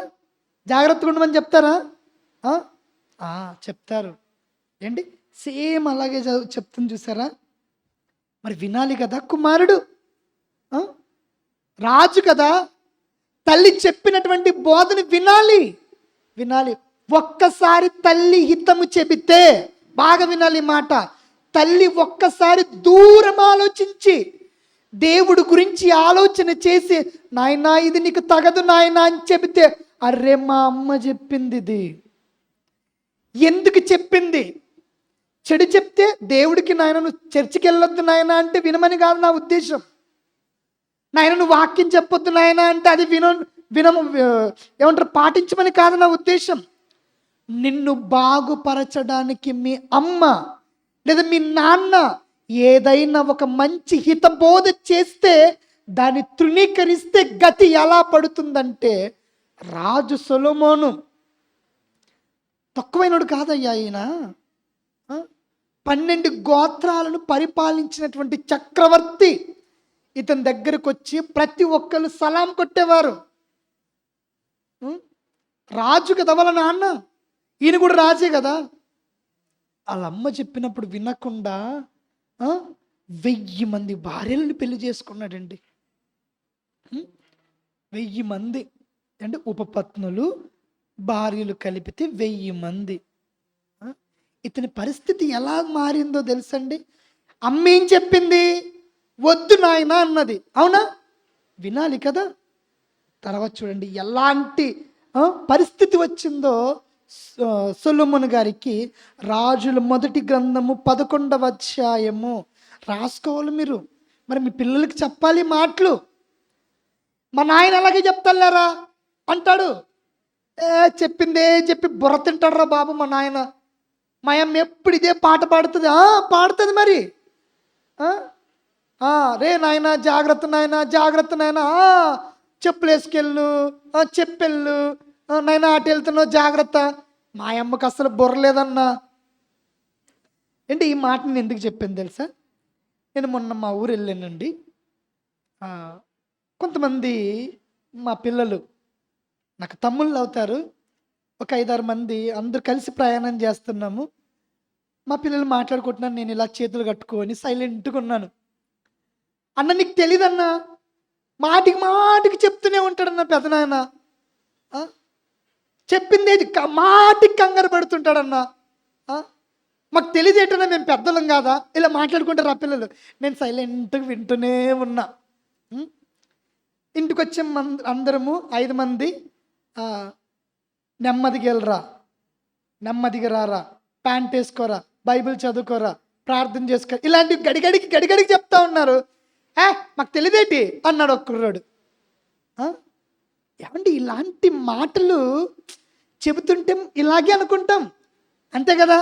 జాగ్రత్తగా ఉండమని చెప్తారా? చెప్తారు. ఏంటి? సేమ్ అలాగే చెప్తుంది చూసారా? మరి వినాలి కదా. కుమారుడు రాజు కదా, తల్లి చెప్పినటువంటి బోధని వినాలి. ఒక్కసారి తల్లి హితము చెబితే, బాగా వినాలి మాట, తల్లి ఒక్కసారి దూరం ఆలోచించి దేవుడు గురించి ఆలోచన చేసి, నాయనా ఇది నీకు తగదు నాయనా అని చెబితే, అరే మా అమ్మ చెప్పింది ఇది, ఎందుకు చెప్పింది? చెడు చెప్తే దేవుడికి నాయన నువ్వు చర్చికి వెళ్ళొద్దు నాయన అంటే వినమని కాదు నా ఉద్దేశం. నాయన నువ్వు వాక్యం చెప్పొద్దు నాయన అంటే అది ఏమంటారు పాటించమని కాదు నా ఉద్దేశం. నిన్ను బాగుపరచడానికి మీ అమ్మ లేదా మీ నాన్న ఏదైనా ఒక మంచి హితబోధ చేస్తే దాన్ని తృణీకరిస్తే గతి ఎలా పడుతుందంటే, రాజు సొలొమోను తక్కువైనడు కాదయ్యా. ఈయన 12 గోత్రాలను పరిపాలించినటువంటి చక్రవర్తి. ఇతని దగ్గరకు వచ్చి ప్రతి ఒక్కరు సలాం కొట్టేవారు. రాజు కదా వాళ్ళ నాన్న, ఈయన కూడా రాజే కదా. వాళ్ళ అమ్మ చెప్పినప్పుడు వినకుండా 1000 మంది భార్యలను పెళ్లి చేసుకున్నాడండి. 1000 మంది అంటే ఉపపత్నులు, భార్యలు కలిపితే 1000 మంది. ఇతని పరిస్థితి ఎలా మారిందో తెలుసండి? అమ్మ ఏం చెప్పింది? వద్దు నాయన అన్నది, అవునా? వినాలి కదా. తర్వాత చూడండి ఎలాంటి పరిస్థితి వచ్చిందో సొలొమోను గారికి. రాజుల మొదటి గ్రంథము 11వ అధ్యాయము రాసుకోవాలి మీరు. మరి మీ పిల్లలకి చెప్పాలి మాటలు. మా నాయన అలాగే చెప్తారా అంటాడు. చెప్పిందే చెప్పి బుర్ర తింటాడురా బాబు మా నాయన. మా అమ్మ ఎప్పుడు ఇదే పాట పాడుతుంది. పాడుతుంది మరి. రే నాయన జాగ్రత్త నాయన, జాగ్రత్త నాయన, చెప్పులు వేసుకెళ్ళు, చెప్పెళ్ళు నాయన, అటు వెళ్తున్నావు జాగ్రత్త. మా అమ్మకు అసలు బుర్రలేదన్నా. అంటే ఈ మాట నేను ఎందుకు చెప్పాను తెలుసా? నేను మొన్న మా ఊరు వెళ్ళానండి. కొంతమంది మా పిల్లలు నాకు తమ్ముళ్ళు అవుతారు. ఒక 5-6 మంది అందరూ కలిసి ప్రయాణం చేస్తున్నాము. మా పిల్లలు మాట్లాడుకుంటున్నాను. నేను ఇలా చేతులు కట్టుకొని సైలెంట్గా ఉన్నాను. అన్న నీకు తెలీదన్నా, మాటికి మాటికి చెప్తూనే ఉంటాడన్న పెదనాయన. చెప్పింది ఏది మాటికి కంగారు పడుతుంటాడన్నా. మాకు తెలియజేయటన్నా మేము పెద్దలం కాదా? ఇలా మాట్లాడుకుంటారు ఆ పిల్లలు. నేను సైలెంట్గా వింటూనే ఉన్నా. ఇంటికి వచ్చే అందరము 5 మంది, నెమ్మదిగా వెళ్ళరా, నెమ్మదిగా రారా, ప్యాంట్ వేసుకోరా, బైబిల్ చదువుకోరా, ప్రార్థన చేసుకో, ఇలాంటివి గడిగడికి చెప్తా ఉన్నారు. మాకు తెలియదేటి అన్నాడు ఒక కుర్రాడు. ఏమండి ఇలాంటి మాటలు చెబుతుంటే ఇలాగే అనుకుంటాం, అంతే కదా?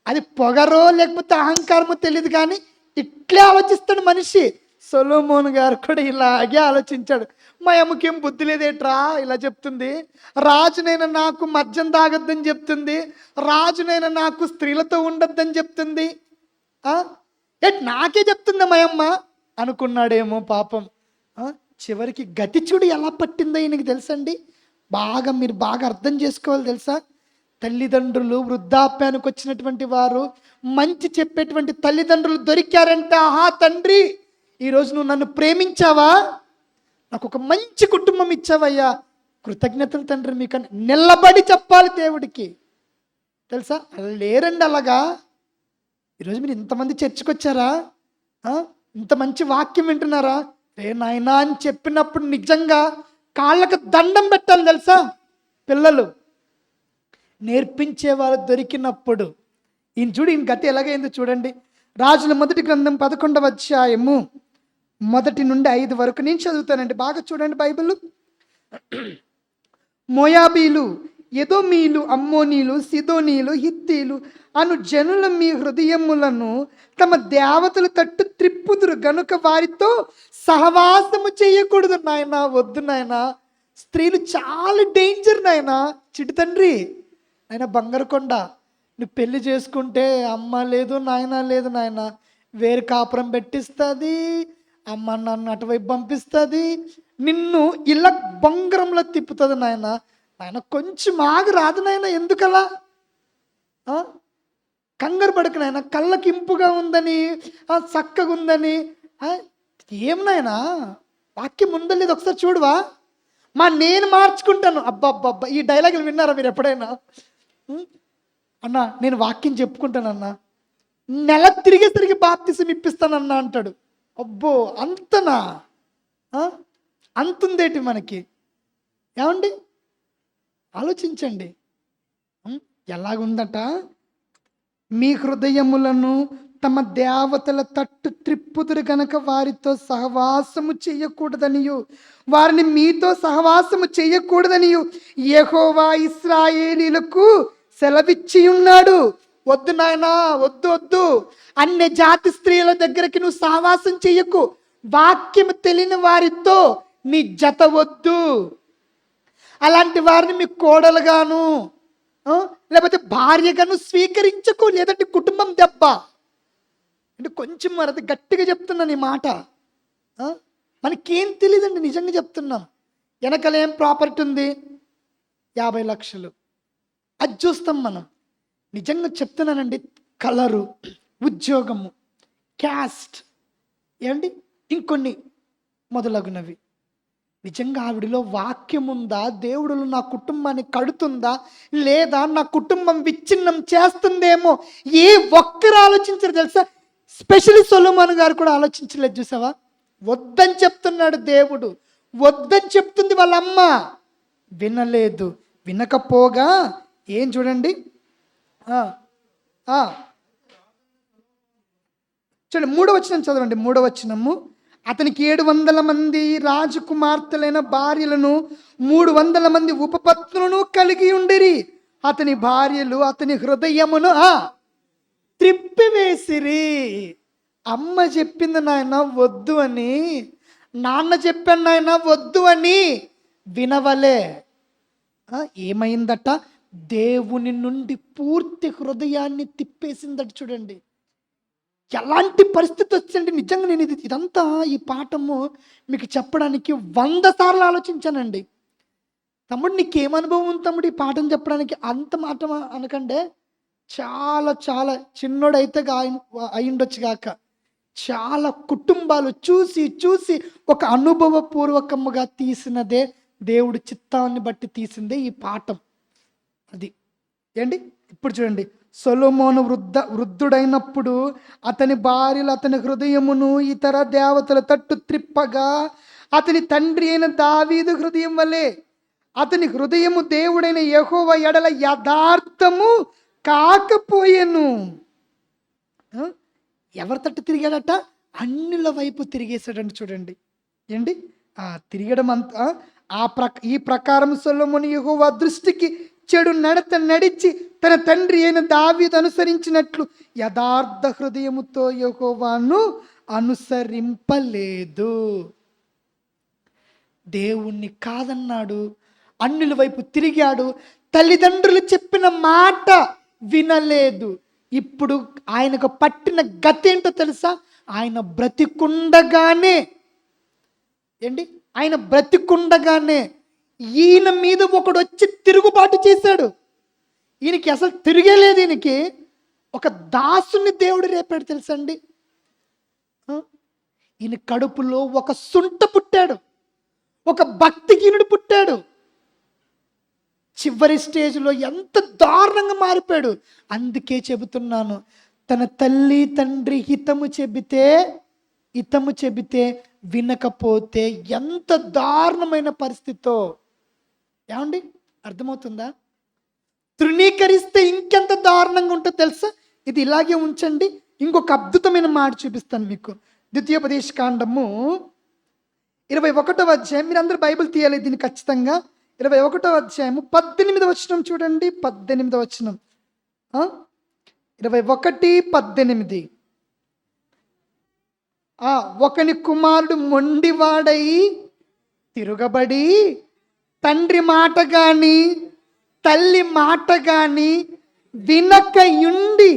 అది పొగరో లేకపోతే అహంకారమో తెలియదు, కానీ ఇట్లే ఆలోచిస్తాడు మనిషి. సొలొమోను గారు కూడా ఇలాగే ఆలోచించాడు. మా అమ్మకేం బుద్ధి లేదేట్రా ఇలా చెప్తుంది, రాజునైనా నాకు మద్యం తాగొద్దని చెప్తుంది, రాజునైనా నాకు స్త్రీలతో ఉండొద్దని చెప్తుంది, నాకే చెప్తుంది మా అమ్మ అనుకున్నాడేమో పాపం. చివరికి గతి చూడు ఎలా పట్టిందో ఈయనకి తెలుసండి. మీరు బాగా అర్థం చేసుకోవాలి తెలుసా. తల్లిదండ్రులు వృద్ధాప్యానికి వచ్చినటువంటి వారు, మంచి చెప్పేటువంటి తల్లిదండ్రులు దొరికారంటే, ఆహా తండ్రి ఈరోజు నువ్వు నన్ను ప్రేమించావా, నాకు ఒక మంచి కుటుంబం ఇచ్చావయ్యా, కృతజ్ఞతలు తండ్రి మీకు అని నిలబడి చెప్పాలి దేవుడికి, తెలుసా. లేరండి అలాగా. ఈరోజు మీరు ఇంతమంది చర్చికి వచ్చారా, ఇంత మంచి వాక్యం వింటున్నారా, రే నాయనా అని చెప్పినప్పుడు నిజంగా కాళ్ళకు దండం పెట్టాలి తెలుసా. పిల్లలు నేర్పించే వాళ్ళు దొరికినప్పుడు ఈయన గతి ఎలాగైందో చూడండి. రాజుల మొదటి గ్రంథం 11వ అధ్యాయము 1 నుండి 5 వరకు నేను చదువుతానండి, బాగా చూడండి బైబిల్. మోయాబీలు, ఎదోమీలు, అమ్మోనీలు, సిదోనీలు, హిత్తీలు అను జనుల మీ హృదయములను తమ దేవతలు తట్టు త్రిప్పుదురు గనుక వారితో సహవాసము చేయకూడదు. నాయన వద్దు నాయన, స్త్రీలు చాలా డేంజర్ నాయన. చిటి తండ్రి ఆయన బంగారుకొండ, నువ్వు పెళ్లి చేసుకుంటే అమ్మ లేదు నాయన లేదు నాయన, వేరు కాపురం పెట్టిస్తుంది, అమ్మ నన్ను అటువైపు పంపిస్తుంది, నిన్ను ఇలా బంగారంలో తిప్పుతుంది నాయన. నాయన కొంచెం ఆగు రాదు నాయన, ఎందుకలా కంగారు పడకు నాయన, కళ్ళకి ఇంపుగా ఉందని, చక్కగా ఉందని. ఏం నాయనా వాక్యం ఉందా లేదు ఒకసారి చూడువా, నేను మార్చుకుంటాను. అబ్బా ఈ డైలాగులు విన్నారా మీరు ఎప్పుడైనా? అన్నా నేను వాక్యం చెప్పుకుంటానన్నా, నెల తిరిగి బాప్తిసం ఇప్పిస్తానన్నా అంటాడు. అబ్బో అంతనా, అంతుందేటి మనకి? ఏమండి ఆలోచించండి. ఎలాగుందట, మీ హృదయములను తమ దేవతల తట్టు త్రిప్పుదురు గనక వారితో సహవాసము చేయకూడదనియు, వారిని మీతో సహవాసము చేయకూడదనియు యెహోవా ఇశ్రాయేలీయులకు సెలవిచ్చి ఉన్నాడు. వద్దు నాయనా, వద్దు, అన్ని జాతి స్త్రీల దగ్గరికి నువ్వు సహవాసం చెయ్యకు, వాక్యం తెలియని వారితో నీ జత వద్దు, అలాంటి వారిని మీ కోడలుగాను లేకపోతే భార్యగాను స్వీకరించకు, లేదంటే కుటుంబం దెబ్బ. అంటే కొంచెం మరి గట్టిగా చెప్తున్నాను ఈ మాట. మనకేం తెలియదండి, నిజంగా చెప్తున్నాం. వెనకాల ఏం ప్రాపర్టీ ఉంది, 50 లక్షలు, అది చూస్తాం మనం. నిజంగా చెప్తున్నానండి, కలరు, ఉద్యోగము, క్యాస్ట్, ఏమండి ఇంకొన్ని మొదలగునవి. నిజంగా ఆవిడలో వాక్యం ఉందా, దేవుడు నా కుటుంబాన్ని కడుతుందా, లేదా నా కుటుంబం విచ్ఛిన్నం చేస్తుందేమో ఏ ఒక్కరు ఆలోచించరు తెలుసా. స్పెషల్లీ సొలొమోను గారు కూడా ఆలోచించలేదు చూసావా. వద్దని చెప్తున్నాడు దేవుడు, వద్దని చెప్తుంది వాళ్ళ అమ్మ, వినలేదు. వినకపోగా ఏం చూడండి, చూడండి 3వ వచనం చదవండి. 3వ వచనము, అతనికి 700 మంది రాజకుమార్తెలైన భార్యలను 300 మంది ఉపపత్నులను కలిగి ఉండిరి. అతని భార్యలు అతని హృదయమును త్రిప్పివేసిరి. అమ్మ చెప్పింది నాయన వద్దు అని, నాన్న చెప్పాను నాయన వద్దు అని వినవలే. ఏమైందట, దేవుని నుండి పూర్తి హృదయాన్ని తిప్పేసిందట. చూడండి ఎలాంటి పరిస్థితి వచ్చిందంటే, నిజంగా నేను ఇదంతా ఈ పాఠము మీకు చెప్పడానికి 100 సార్లు ఆలోచించానండి. తమ్ముడు నీకేం అనుభవం ఉంది తమ్ముడు ఈ పాఠం చెప్పడానికి? అంత మాట అనకండే, చాలా చాలా చిన్నోడైతే అయిండొచ్చు కాక, చాలా కుటుంబాలు చూసి ఒక అనుభవపూర్వకముగా తీసినదే, దేవుడు చిత్తాన్ని బట్టి తీసిందే ఈ పాఠం. అది ఏంటి ఇప్పుడు చూడండి, సొలొమోను వృద్ధుడైనప్పుడు అతని భార్యలు అతని హృదయమును ఇతర దేవతల తట్టు త్రిప్పగా అతని తండ్రి అయిన దావీదు హృదయం వలె అతని హృదయము దేవుడైన యెహోవా ఎడల యథార్థము కాకపోయెను. ఎవరి తట్టు తిరిగాడట? అన్యుల వైపు తిరిగేశాడండి. చూడండి ఏంటి తిరగడం అంతా ఈ ప్రకారం సొలొమోను యెహోవా దృష్టికి చెడు నడత నడిచి తన తండ్రి అయిన దావీదు అనుసరించినట్లు యథార్థ హృదయముతో యెహోవాను అనుసరింపలేదు. దేవుణ్ణి కాదన్నాడు, అన్యుల వైపు తిరిగాడు, తల్లిదండ్రులు చెప్పిన మాట వినలేదు. ఇప్పుడు ఆయనకు పట్టిన గతి ఏంటో తెలుసా? ఆయన బ్రతికుండగానే ఆయన బ్రతికుండగానే ఈయన మీద ఒకడు వచ్చి తిరుగుబాటు చేశాడు. ఈయనకి అసలు తిరిగేలేదు. ఈయనకి ఒక దాసుని దేవుడు రేపాడు తెలుసండి. ఈయన కడుపులో ఒక సుంట పుట్టాడు, ఒక భక్తిహీనుడు పుట్టాడు. చివరి స్టేజ్లో ఎంత దారుణంగా మారిపోయాడు. అందుకే చెబుతున్నాను, తన తల్లి తండ్రి హితము చెబితే వినకపోతే ఎంత దారుణమైన పరిస్థితో. ఏమండి అర్థమవుతుందా? తృణీకరిస్తే ఇంకెంత దారుణంగా ఉంటుందో తెలుసా? ఇది ఇలాగే ఉంచండి, ఇంకొక అద్భుతమైన మాట చూపిస్తాను మీకు. ద్వితీయోపదేశకాండము 21వ అధ్యాయం, మీరు అందరూ బైబిల్ తీయాలి దీన్ని ఖచ్చితంగా. 21వ అధ్యాయము 18వ వచనం చూడండి. 18వ వచనం 21:18. ఒకని కుమారుడు మొండివాడై తిరుగబడి తండ్రి మాట గాని తల్లి మాట గాని వినకయుండి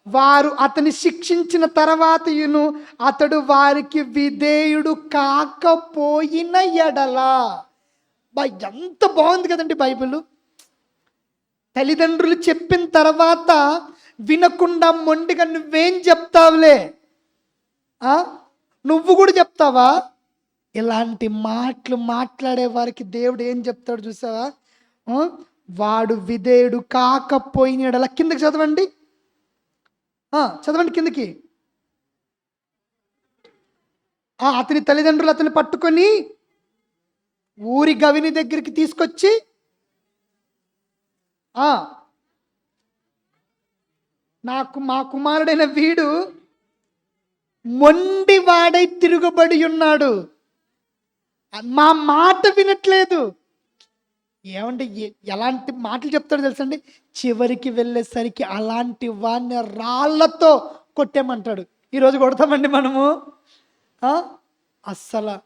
వారు అతని శిక్షించిన తర్వాతయును అతడు వారికి విధేయుడు కాకపోయిన ఎడలా. ఎంత బాగుంది కదండి బైబిల్. తల్లిదండ్రులు చెప్పిన తర్వాత వినకుండా మొండిగా నువ్వేం చెప్తావులే, నువ్వు కూడా చెప్తావా? ఇలాంటి మాటలు మాట్లాడే వారికి దేవుడు ఏం చెప్తాడు చూసావా? వాడు విధేయుడు కాకపోయిన ఎడల. కిందకి చదవండి, కిందకి. అతని తల్లిదండ్రులు అతన్ని పట్టుకొని ఊరి గవిని దగ్గరికి తీసుకొచ్చి మా కుమారుడైన వీడు మొండివాడై తిరుగుబడి ఉన్నాడు, మా మాట వినట్లేదు. ఏమంటే ఎలాంటి మాటలు చెప్తాడో తెలుసండి? చివరికి వెళ్ళేసరికి అలాంటి వాడిని రాళ్లతో కొట్టేమంటాడు. ఈరోజు కొడతామండి మనము? అస్సలు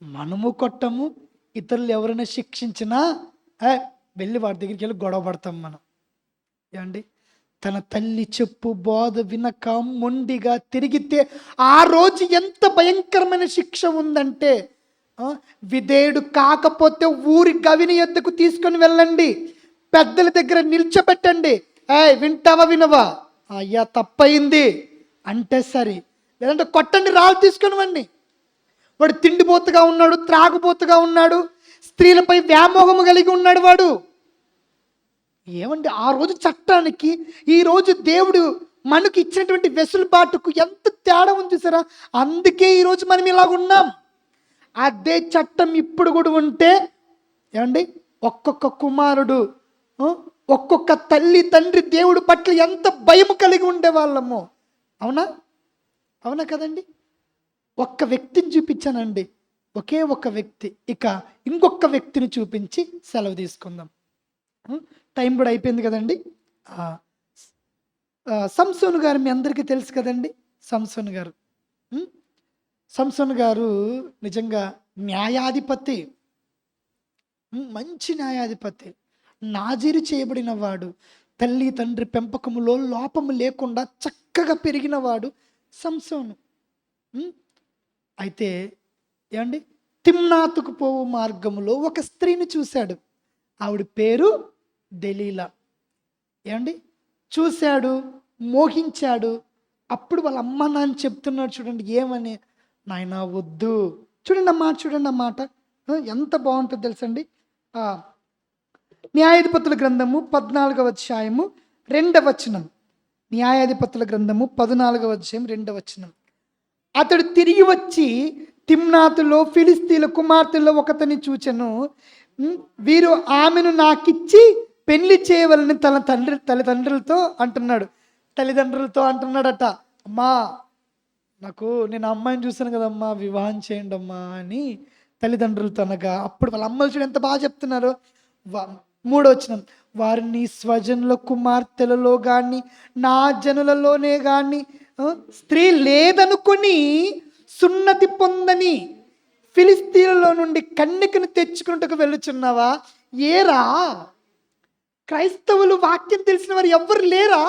మనము కొట్టము. ఇతరులు ఎవరైనా శిక్షించినా వెళ్ళి వాడి దగ్గరికి వెళ్ళి గొడవ పడతాం మనం. ఏమండి, తన తల్లి చెప్పు బోధ వినక మొండిగా తిరిగితే ఆ రోజు ఎంత భయంకరమైన శిక్ష ఉందంటే, విధేయుడు కాకపోతే ఊరి గవిని ఎద్దుకు తీసుకొని వెళ్ళండి, పెద్దల దగ్గర నిల్చోబెట్టండి. వింటావా వినవా? అయ్యా తప్పయింది అంటే సరే, లేదంటే కొట్టండి, రాళ్ళు తీసుకొని వండి. వాడు తిండిపోతుగా ఉన్నాడు, త్రాగుపోతుగా ఉన్నాడు, స్త్రీలపై వ్యామోహము కలిగి ఉన్నాడు వాడు. ఏమండి, ఆ రోజు చట్టానికి ఈ రోజు దేవుడు మనకు ఇచ్చినటువంటి వెసులుబాటుకు ఎంత తేడా ఉంది చూసారా? అందుకే ఈరోజు మనం ఇలాగ ఉన్నాం. అదే చట్టం ఇప్పుడు కూడా ఉంటే ఏమండి, ఒక్కొక్క కుమారుడు, ఒక్కొక్క తల్లి తండ్రి దేవుడి పట్ల ఎంత భయం కలిగి ఉండేవాళ్ళము. అవునా కదండి? ఒక్క వ్యక్తిని చూపించానండి, ఒకే ఒక్క వ్యక్తి. ఇక ఇంకొక వ్యక్తిని చూపించి సెలవు తీసుకుందాం. టైం కూడా అయిపోయింది కదండి. సంసోను గారు మీ అందరికీ తెలుసు కదండి. సంసోను గారు నిజంగా న్యాయాధిపతి, మంచి న్యాయాధిపతి, నాజీరు చేయబడిన వాడు, తల్లి తండ్రి పెంపకములో లోపము లేకుండా చక్కగా పెరిగినవాడు సంసోను. అయితే ఏమండి, తిమ్నాతుకు పోవు మార్గములో ఒక స్త్రీని చూశాడు. ఆవిడ పేరు దెలీలా. ఏమండి, చూశాడు, మోహించాడు. అప్పుడు వాళ్ళ అమ్మ నాన్న చెప్తున్నాడు చూడండి, ఏమని? నాయనా వద్దు. చూడండి ఆ మాట ఎంత బాగుంటుందో తెలుసండి. న్యాయాధిపతుల గ్రంథము 14వ అధ్యాయము 2వ వచనం. న్యాయాధిపతుల గ్రంథము 14వ అధ్యాయం 2వ వచనం. అతడు తిరిగి వచ్చి తిమ్నాతులో ఫిలిస్తీన్ల కుమార్తెల్లో ఒకతని చూచెను. వీరు ఆమెను నాకిచ్చి పెళ్లి చేయవలని తల్లిదండ్రులతో అంటున్నాడట. అమ్మా, నేను అమ్మాయిని చూశాను కదమ్మా, వివాహం చేయండి అమ్మా అని తల్లిదండ్రులతో అనగా, అప్పుడు వాళ్ళ అమ్మలు చూడు ఎంత బాగా చెప్తున్నారు. 3వ వచనం. వారు నీ స్వజనుల కుమార్తెలలో కానీ నా జనులలోనే కానీ స్త్రీ లేదనుకొని సున్నతి పొందని ఫిలిస్తీన్లలో నుండి కన్యకను తెచ్చుకున్నట్టుకు వెళ్ళుచున్నావా? ఏరా, క్రైస్తవులు వాక్యం తెలిసిన వారు ఎవ్వరు లేరా?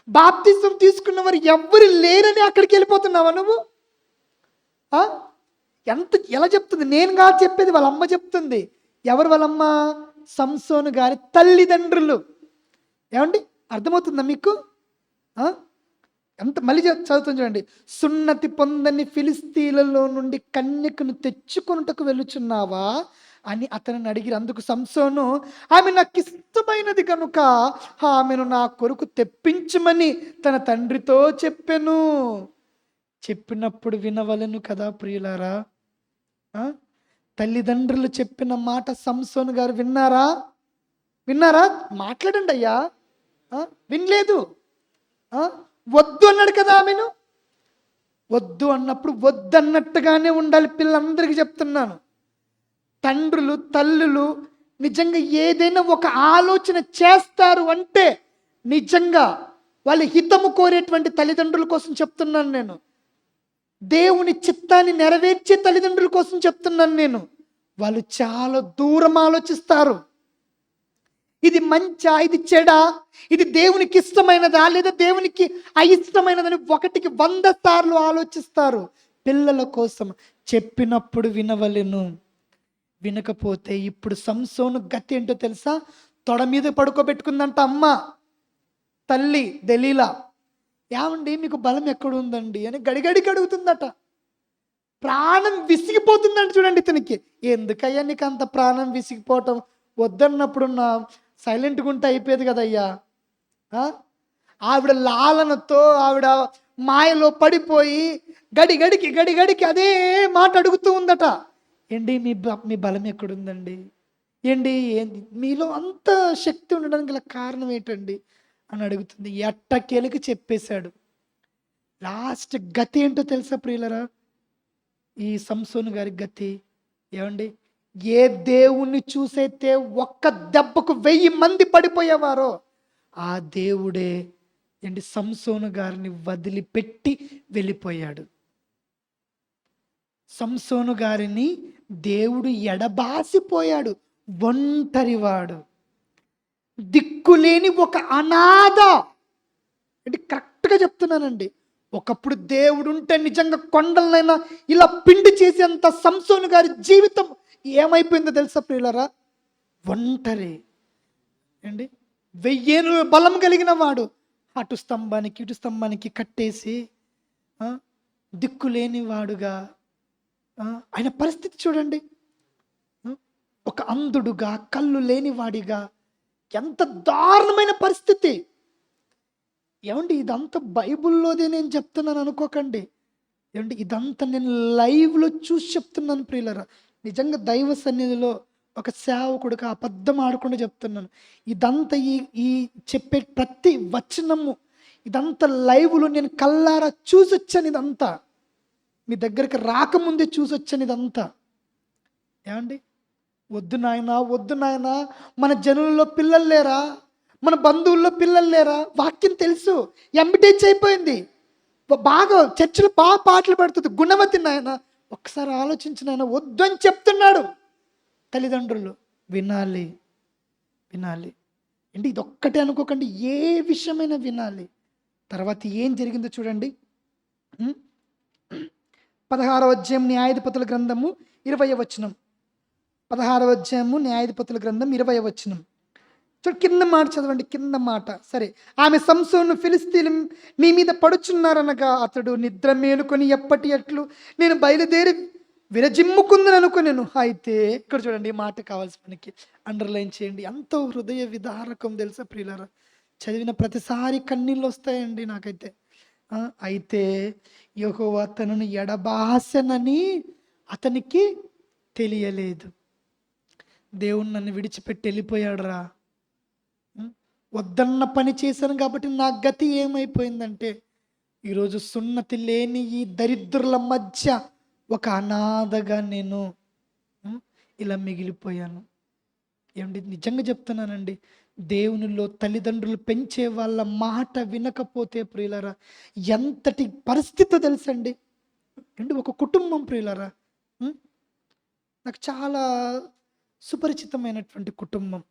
బాప్తిసం తీసుకున్న వారు ఎవ్వరు లేరని అక్కడికి వెళ్ళిపోతున్నావా నువ్వు? ఎలా చెప్తుంది? నేను కాదు చెప్పేది, వాళ్ళ అమ్మ చెప్తుంది. ఎవరు వాళ్ళమ్మ? సంసోను గారి తల్లిదండ్రులు. ఏమండి, అర్థమవుతుందా మీకు? మళ్ళీ చదువుతుంది చూడండి. సున్నతి పొందని ఫిలిస్తీన్లలో నుండి కన్యకను తెచ్చుకొనుటకు వెళ్ళుచున్నావా అని అతనిని అడిగిరి. అందుకు సంసోను, ఆమె నాకు ఇష్టమైనది కనుక ఆమెను నా కొరకు తెప్పించమని తన తండ్రితో చెప్పెను. చెప్పినప్పుడు వినవలెను కదా ప్రియులారా. తల్లిదండ్రులు చెప్పిన మాట సంసోను గారు విన్నారా? మాట్లాడండి అయ్యా. వినలేదు. వద్దు అన్నాడు కదా ఆమెను. వద్దు అన్నప్పుడు వద్దన్నట్టుగానే ఉండాలి. పిల్లలందరికీ చెప్తున్నాను. తండ్రులు తల్లులు నిజంగా ఏదైనా ఒక ఆలోచన చేస్తారు అంటే నిజంగా వాళ్ళ హితము కోరేటువంటి తల్లిదండ్రుల కోసం చెప్తున్నాను నేను. దేవుని చిత్తాన్ని నెరవేర్చే తల్లిదండ్రుల కోసం చెప్తున్నాను నేను. వాళ్ళు చాలా దూరం ఆలోచిస్తారు. ఇది మంచా, ఇది చెడా, ఇది దేవునికి ఇష్టమైనదా లేదా దేవునికి అయిష్టమైనదని 1కి 100 సార్లు ఆలోచిస్తారు. పిల్లల కోసం చెప్పినప్పుడు వినవలెను. వినకపోతే ఇప్పుడు సంసోను గతి ఏంటో తెలుసా? తొడ మీద పడుకోబెట్టుకుందంట అమ్మ, తల్లి దెలీలా. ఏమండి మీకు బలం ఎక్కడుందండి అని గడిగడికి అడుగుతుందట. ప్రాణం విసిగిపోతుందంట చూడండి ఇతనికి. ఎందుకయ్యా నీకు అంత ప్రాణం విసిగిపోవటం? వద్దన్నప్పుడు నా సైలెంట్గా ఉంటే అయిపోయేది కదయ్యా. ఆవిడ లాలనతో ఆవిడ మాయలో పడిపోయి గడిగడికి అదే మాట అడుగుతూ ఉందట. ఏంటి మీ బలం ఎక్కడుందండి? ఏంటి మీలో అంత శక్తి ఉండడానికి గల కారణం ఏంటండి అని అడుగుతుంది. ఎట్టకేలకి చెప్పేశాడు. లాస్ట్ గతి ఏంటో తెలుసా ప్రియులరా? ఈ సంసోను గారి గతి ఏమండి? ఏ దేవుణ్ణి చూసైతే ఒక్క దెబ్బకు 1000 మంది పడిపోయేవారో ఆ దేవుడే సంసోను గారిని వదిలిపెట్టి వెళ్ళిపోయాడు. సంసోను గారిని దేవుడు ఎడబాసిపోయాడు. ఒంటరివాడు, దిక్కులేని ఒక అనాథ. కరెక్ట్గా చెప్తున్నానండి. ఒకప్పుడు దేవుడు ఉంటే నిజంగా కొండలనైనా ఇలా పిండి చేసేంత సంసోను గారి జీవితం ఏమైపోయిందో తెలుసా ప్రియులరా? ఒంటరి 1000 ఏనుగుల బలం కలిగిన వాడు అటు స్తంభానికి ఇటు స్తంభానికి కట్టేసి దిక్కులేని వాడుగా ఆయన పరిస్థితి చూడండి. ఒక అంధుడుగా, కళ్ళు లేనివాడిగా, ఎంత దారుణమైన పరిస్థితి. ఏమండి ఇదంతా బైబిల్లోదే నేను చెప్తున్నాను అనుకోకండి. ఇదంతా నేను లైవ్లో చూసి చెప్తున్నాను ప్రియులరా. నిజంగా దైవ సన్నిధిలో ఒక సేవకుడుగా అబద్ధం ఆడకుండా చెప్తున్నాను. ఇదంతా ఈ చెప్పే ప్రతి వచనము ఇదంతా లైవ్లో నేను కల్లారా చూసొచ్చాను. ఇదంతా మీ దగ్గరికి రాకముందే చూసొచ్చాను ఇదంతా. ఏమండి వద్దు నాయనా, మన జనుల్లో పిల్లలు లేరా? మన బంధువుల్లో పిల్లలు లేరా? వాక్యం తెలుసు, ఎంబిటేజ్ అయిపోయింది. బాగా చర్చిలో బాగా పాటలు పడుతుంది. గుణవతి నాయన, ఒకసారి ఆలోచించిన ఆయన వద్దు అని చెప్తున్నాడు. తల్లిదండ్రులు వినాలి. ఇదొక్కటే అనుకోకండి, ఏ విషయమైనా వినాలి. తర్వాత ఏం జరిగిందో చూడండి. 16వ అధ్యాయం న్యాయాధిపతుల గ్రంథము 20వ వచనం. 16వ అధ్యాయము న్యాయాధిపతుల గ్రంథం 20వ వచనం. కింద మాట చదవండి. కింద మాట సరే. ఆమె సంసోను ఫిలిస్తీన్లు నీ మీద పడుచున్నారనగా అతడు నిద్ర మేలుకొని ఎప్పటి అట్లు నేను బయలుదేరి విరజిమ్ముకుందని అనుకునేను. అయితే ఇక్కడ చూడండి, ఈ మాట కావాల్సి మనకి అండర్లైన్ చేయండి. ఎంతో హృదయ విదారకం తెలుసా ప్రియులారా. చదివిన ప్రతిసారి కన్నీళ్ళు వస్తాయండి నాకైతే. అయితే యెహోవా తనను ఎడబాసెనని అతనికి తెలియలేదు. దేవుడు నన్ను విడిచిపెట్టి వెళ్ళిపోయాడురా. వద్దన్న పని చేశాను కాబట్టి నా గతి ఏమైపోయిందంటే, ఈరోజు సున్నతి లేని ఈ దరిద్రుల మధ్య ఒక అనాథగా నేను ఇలా మిగిలిపోయాను. ఏమండి, నిజంగా చెప్తున్నానండి. దేవునిలో తల్లిదండ్రులు పెంచే వాళ్ళ మాట వినకపోతే ప్రియులరా ఎంతటి పరిస్థితి తెలుసండి. అండి, ఒక కుటుంబం ప్రియులరా, నాకు చాలా సుపరిచితమైనటువంటి కుటుంబం.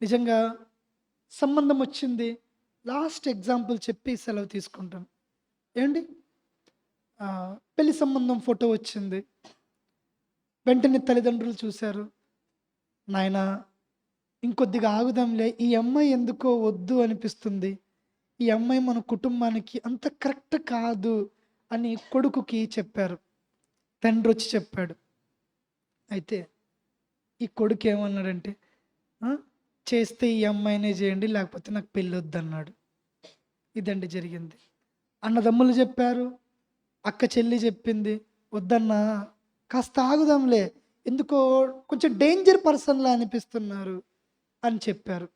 నిజంగా సంబంధం వచ్చింది. లాస్ట్ ఎగ్జాంపుల్ చెప్పి సెలవు తీసుకుంటాను. ఏమండి, పెళ్లి సంబంధం ఫోటో వచ్చింది. వెంటనే తల్లిదండ్రులు చూశారు. నాయనా, ఇంకొద్దిగా ఆగుదాంలే, ఈ అమ్మాయి ఎందుకో వద్దు అనిపిస్తుంది, ఈ అమ్మాయి మన కుటుంబానికి అంత కరెక్ట్ కాదు అని కొడుకుకి చెప్పారు. తండ్రి వచ్చి చెప్పాడు. అయితే ఈ కొడుకు ఏమన్నాడంటే, చేస్తే ఈ అమ్మాయినే చేయండి, లేకపోతే నాకు పెళ్ళి వద్దన్నాడు. ఇదండి జరిగింది. అన్నదమ్ములు చెప్పారు, అక్క చెల్లి చెప్పింది, వద్దన్నా కాస్త ఆగుదాంలే, ఎందుకో కొంచెం డేంజర్ పర్సన్లా అనిపిస్తున్నారు అని చెప్పారు.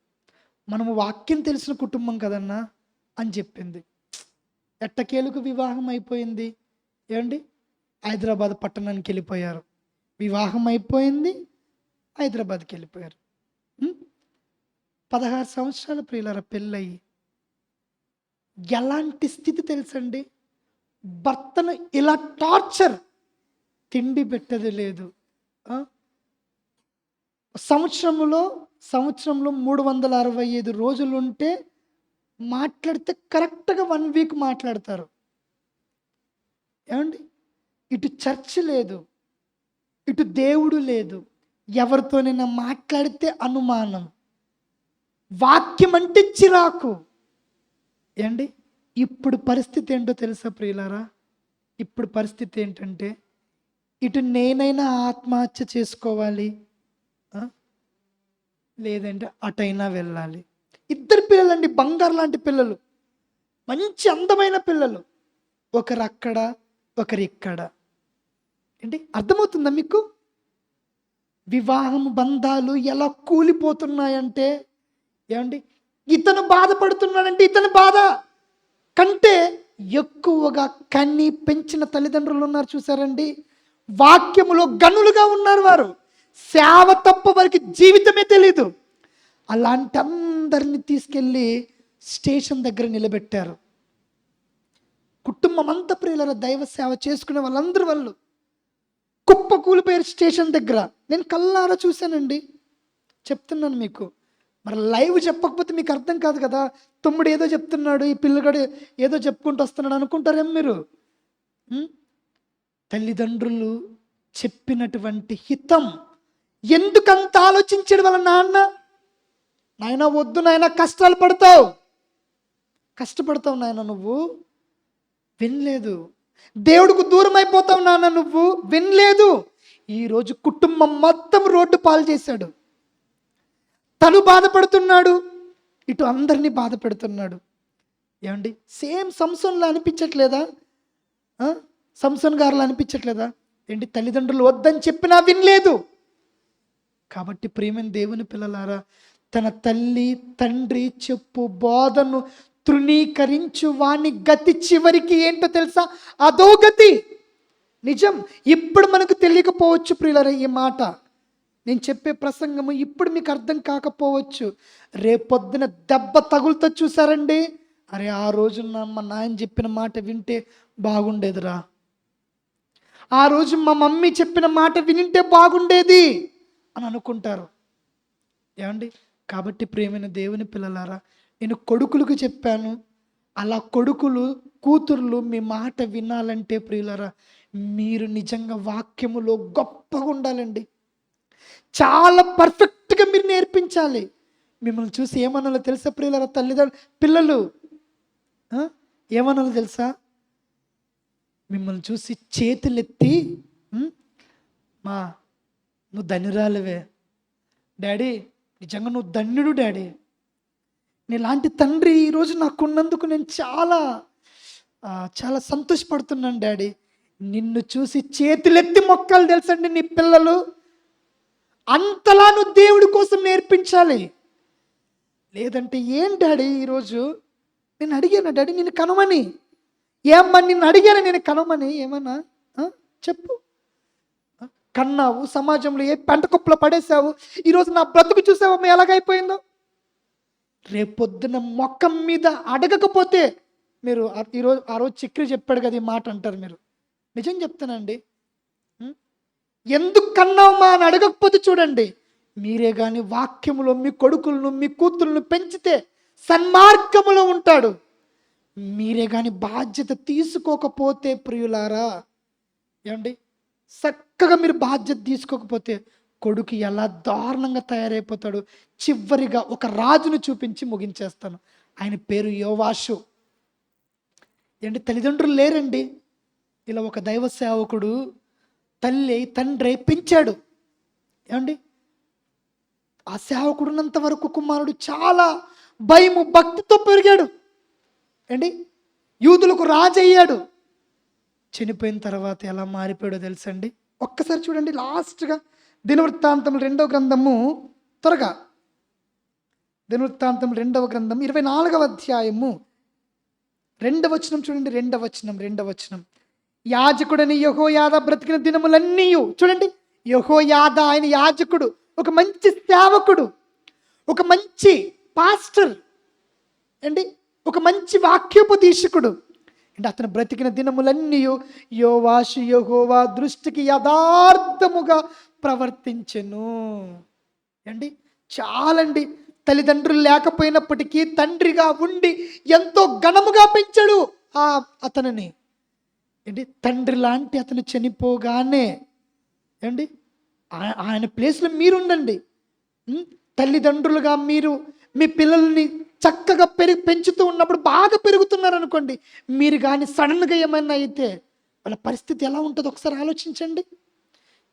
మనము వాక్యం తెలిసిన కుటుంబం కదన్నా అని చెప్పింది. ఎట్టకేలకు వివాహం అయిపోయింది. ఏమండి, హైదరాబాద్ పట్టణానికి వెళ్ళిపోయారు. వివాహం అయిపోయింది, హైదరాబాద్కి వెళ్ళిపోయారు. 16 సంవత్సరాల ప్రియులారా పెళ్ళయి. ఎలాంటి స్థితి తెలుసండి. భర్తను ఇలా టార్చర్, తిండి పెట్టదు లేదు. సంవత్సరంలో 365 రోజులు ఉంటే మాట్లాడితే కరెక్ట్గా 1 వీక్ మాట్లాడతారు. ఏమండి, ఇటు చర్చ్ లేదు, ఇటు దేవుడు లేదు, ఎవరితోనైనా మాట్లాడితే అనుమానం, వాక్యం అంటే చిరాకు. ఏండి, ఇప్పుడు పరిస్థితి ఏంటో తెలుసా ప్రియులారా. ఇప్పుడు పరిస్థితి ఏంటంటే, ఇటు నేనైనా ఆత్మహత్య చేసుకోవాలి, లేదంటే అటైనా వెళ్ళాలి. ఇద్దరు పిల్లలండి, బంగారు లాంటి పిల్లలు, మంచి అందమైన పిల్లలు. ఒకరు అక్కడ, ఒకరు ఇక్కడ. ఏంటి, అర్థమవుతుందా మీకు? వివాహం బంధాలు ఎలా కూలిపోతున్నాయంటే, ఏమండి, ఇతను బాధపడుతున్నాడంటే ఇతని బాధ కంటే ఎక్కువగా కన్ని పెంచిన తల్లిదండ్రులు ఉన్నారు చూసారండి. వాక్యములో గనులుగా ఉన్నారు వారు. సేవ తప్ప వారికి జీవితమే తెలీదు. అలాంటి అందరిని తీసుకెళ్ళి స్టేషన్ దగ్గర నిలబెట్టారు. కుటుంబం అంతా ప్రియుల దైవ సేవ చేసుకునే వాళ్ళందరూ వాళ్ళు కుప్ప కూలిపోయారు స్టేషన్ దగ్గర. నేను కళ్ళారా చూశానండి, చెప్తున్నాను మీకు. మరి లైవ్ చెప్పకపోతే మీకు అర్థం కాదు కదా. తమ్ముడు ఏదో చెప్తున్నాడు, ఈ పిల్లగాడు ఏదో చెప్పుకుంటూ వస్తున్నాడు అనుకుంటారేం మీరు. తల్లిదండ్రులు చెప్పినటువంటి హితం ఎందుకంత ఆలోచించాడు వాళ్ళ నాన్న. నాయన వద్దు నాయన, కష్టాలు పడతావు, కష్టపడతావు నాయన, నువ్వు వినలేదు. దేవుడికి దూరం అయిపోతావు నాన్న, నువ్వు వినలేదు. ఈరోజు కుటుంబం మొత్తం రోడ్డు పాలు చేశాడు. తను బాధపడుతున్నాడు, ఇటు అందరినీ బాధ పెడుతున్నాడు. ఏమండి, సేమ్ సంసోన్లా అనిపించట్లేదా? సంసోన్ గారులా అనిపించట్లేదా? ఏంటి, తల్లిదండ్రులు వద్దని చెప్పినా వినలేదు. కాబట్టి ప్రియమైన దేవుని పిల్లలారా, తన తల్లి తండ్రి చెప్పు బోధను తృణీకరించు వాని గతి చివరికి ఏంటో తెలుసా? అధోగతి. నిజం. ఇప్పుడు మనకు తెలియకపోవచ్చు ప్రియులారా, ఈ మాట నేను చెప్పే ప్రసంగము ఇప్పుడు మీకు అర్థం కాకపోవచ్చు. రేపొద్దున దెబ్బ తగులుతో చూసారండి, అరే ఆ రోజు మా నాయన చెప్పిన మాట వింటే బాగుండేదిరా, ఆ రోజు మా మమ్మీ చెప్పిన మాట వినింటే బాగుండేది అని అనుకుంటారు. ఏమండి, కాబట్టి ప్రియమైన దేవుని పిల్లలారా, నేను కొడుకులకు చెప్పాను, అలా కొడుకులు కూతుర్లు మీ మాట వినాలంటే ప్రియులారా, మీరు నిజంగా వాక్యములో గొప్పగా ఉండాలండి. చాలా పర్ఫెక్ట్గా మీరు నేర్పించాలి. మిమ్మల్ని చూసి ఏమన్నాలో తెలుసా ప్రియులారా, పిల్లలు ఏమన్నాలో తెలుసా? మిమ్మల్ని చూసి చేతులెత్తి ఉం? మా నువ్వు ధన్యురాలివే డాడీ, నిజంగా నువ్వు ధన్యుడు డాడీ, నీలాంటి తండ్రి ఈరోజు నాకున్నందుకు నేను చాలా చాలా సంతోషపడుతున్నాను డాడీ. నిన్ను చూసి చేతులెత్తి మొక్కాలి తెలుసండి నీ పిల్లలు. అంతలా నువ్వు దేవుడి కోసం నేర్పించాలి. లేదంటే ఏం డాడీ, ఈరోజు నేను అడిగాను డాడీ నిన్ను కనమని, ఏమ్మా నిన్ను అడిగాను నేను కనమని, ఏమన్నా చెప్పు. కన్నావు, సమాజంలో ఏ పెంట కుప్పలో పడేసావు, ఈరోజు నా బ్రతుకు చూసావమ్మా ఎలాగైపోయిందో. రేపొద్దున మొక్కం మీద అడగకపోతే మీరు ఆ రోజు చక్రి చెప్పాడు కదా ఈ మాట అంటారు మీరు. నిజం చెప్తానండి, ఎందుకు కన్నావుమా అని అడగకపోతే చూడండి, మీరే కానీ వాక్యములో మీ కొడుకులను మీ కూతుర్లను పెంచితే సన్మార్గములో ఉంటాడు. మీరే కానీ బాధ్యత తీసుకోకపోతే ప్రియులారా, ఏమండి, చక్కగా మీరు బాధ్యత తీసుకోకపోతే కొడుకు ఎలా దారుణంగా తయారైపోతాడు. చివరిగా ఒక రాజును చూపించి ముగించేస్తాను. ఆయన పేరు యోవాషు. ఏంటి, తల్లిదండ్రులు లేరండి. ఇలా ఒక దైవ సేవకుడు తల్లి తండ్రి పెంచాడు. ఏమండి, ఆ సేవకుడున్నంత వరకు కుమారుడు చాలా భయము భక్తితో పెరిగాడు. ఏంటి, యూదులకు రాజు అయ్యాడు. చనిపోయిన తర్వాత ఎలా మారిపోయాడో తెలుసండి. ఒక్కసారి చూడండి లాస్ట్గా దినవృత్తాంతం 2వ గ్రంథము, త్వరగా దినవృత్తాంతం 2వ గ్రంథం 24వ అధ్యాయము 2వ వచనం చూడండి. 2వ వచనం. యాజకుడని యెహోయాదా బ్రతికిన దినములన్నీ, చూడండి, యెహోయాదా ఆయన యాజకుడు, ఒక మంచి సేవకుడు, ఒక మంచి పాస్టర్ అండి, ఒక మంచి వాక్యోపదేశకుడు. అంటే అతను బ్రతికిన దినములన్నీ యోవాషు యెహోవా దృష్టికి యథార్థముగా ప్రవర్తించెను. అండి చాలండి, తల్లిదండ్రులు లేకపోయినప్పటికీ తండ్రిగా ఉండి ఎంతో ఘనముగా పెంచాడు అతనిని. ఏంటి, తండ్రి లాంటి అతను చనిపోగానే ఏంటి ఆయన ప్లేస్లో మీరుండండి. తల్లిదండ్రులుగా మీరు మీ పిల్లల్ని చక్కగా పెంచుతూ ఉన్నప్పుడు బాగా పెరుగుతున్నారు అనుకోండి, మీరు కానీ సడన్గా ఏమైనా అయితే వాళ్ళ పరిస్థితి ఎలా ఉంటుందో ఒకసారి ఆలోచించండి.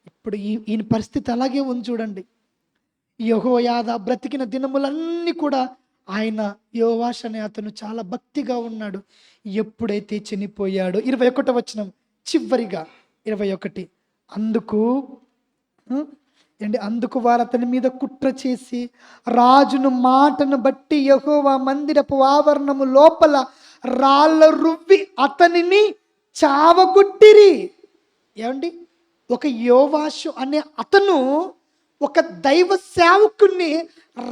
ఇప్పుడు ఈయన పరిస్థితి అలాగే ఉంది చూడండి. యెహోయాదా బ్రతికిన దినములన్నీ కూడా ఆయన యోవాష్ అనే అతను చాలా భక్తిగా ఉన్నాడు. ఎప్పుడైతే చనిపోయాడో 21వ వచనం చివరిగా 21, అందుకు వారు అతని మీద కుట్ర చేసి రాజును మాటను బట్టి యెహోవా మందిరపు ఆవరణము లోపల రాళ్ళ రువ్వి అతనిని చావగొట్టిరి. ఏమండి, ఒక యోవాషు అనే అతను ఒక దైవ సేవకుణ్ణి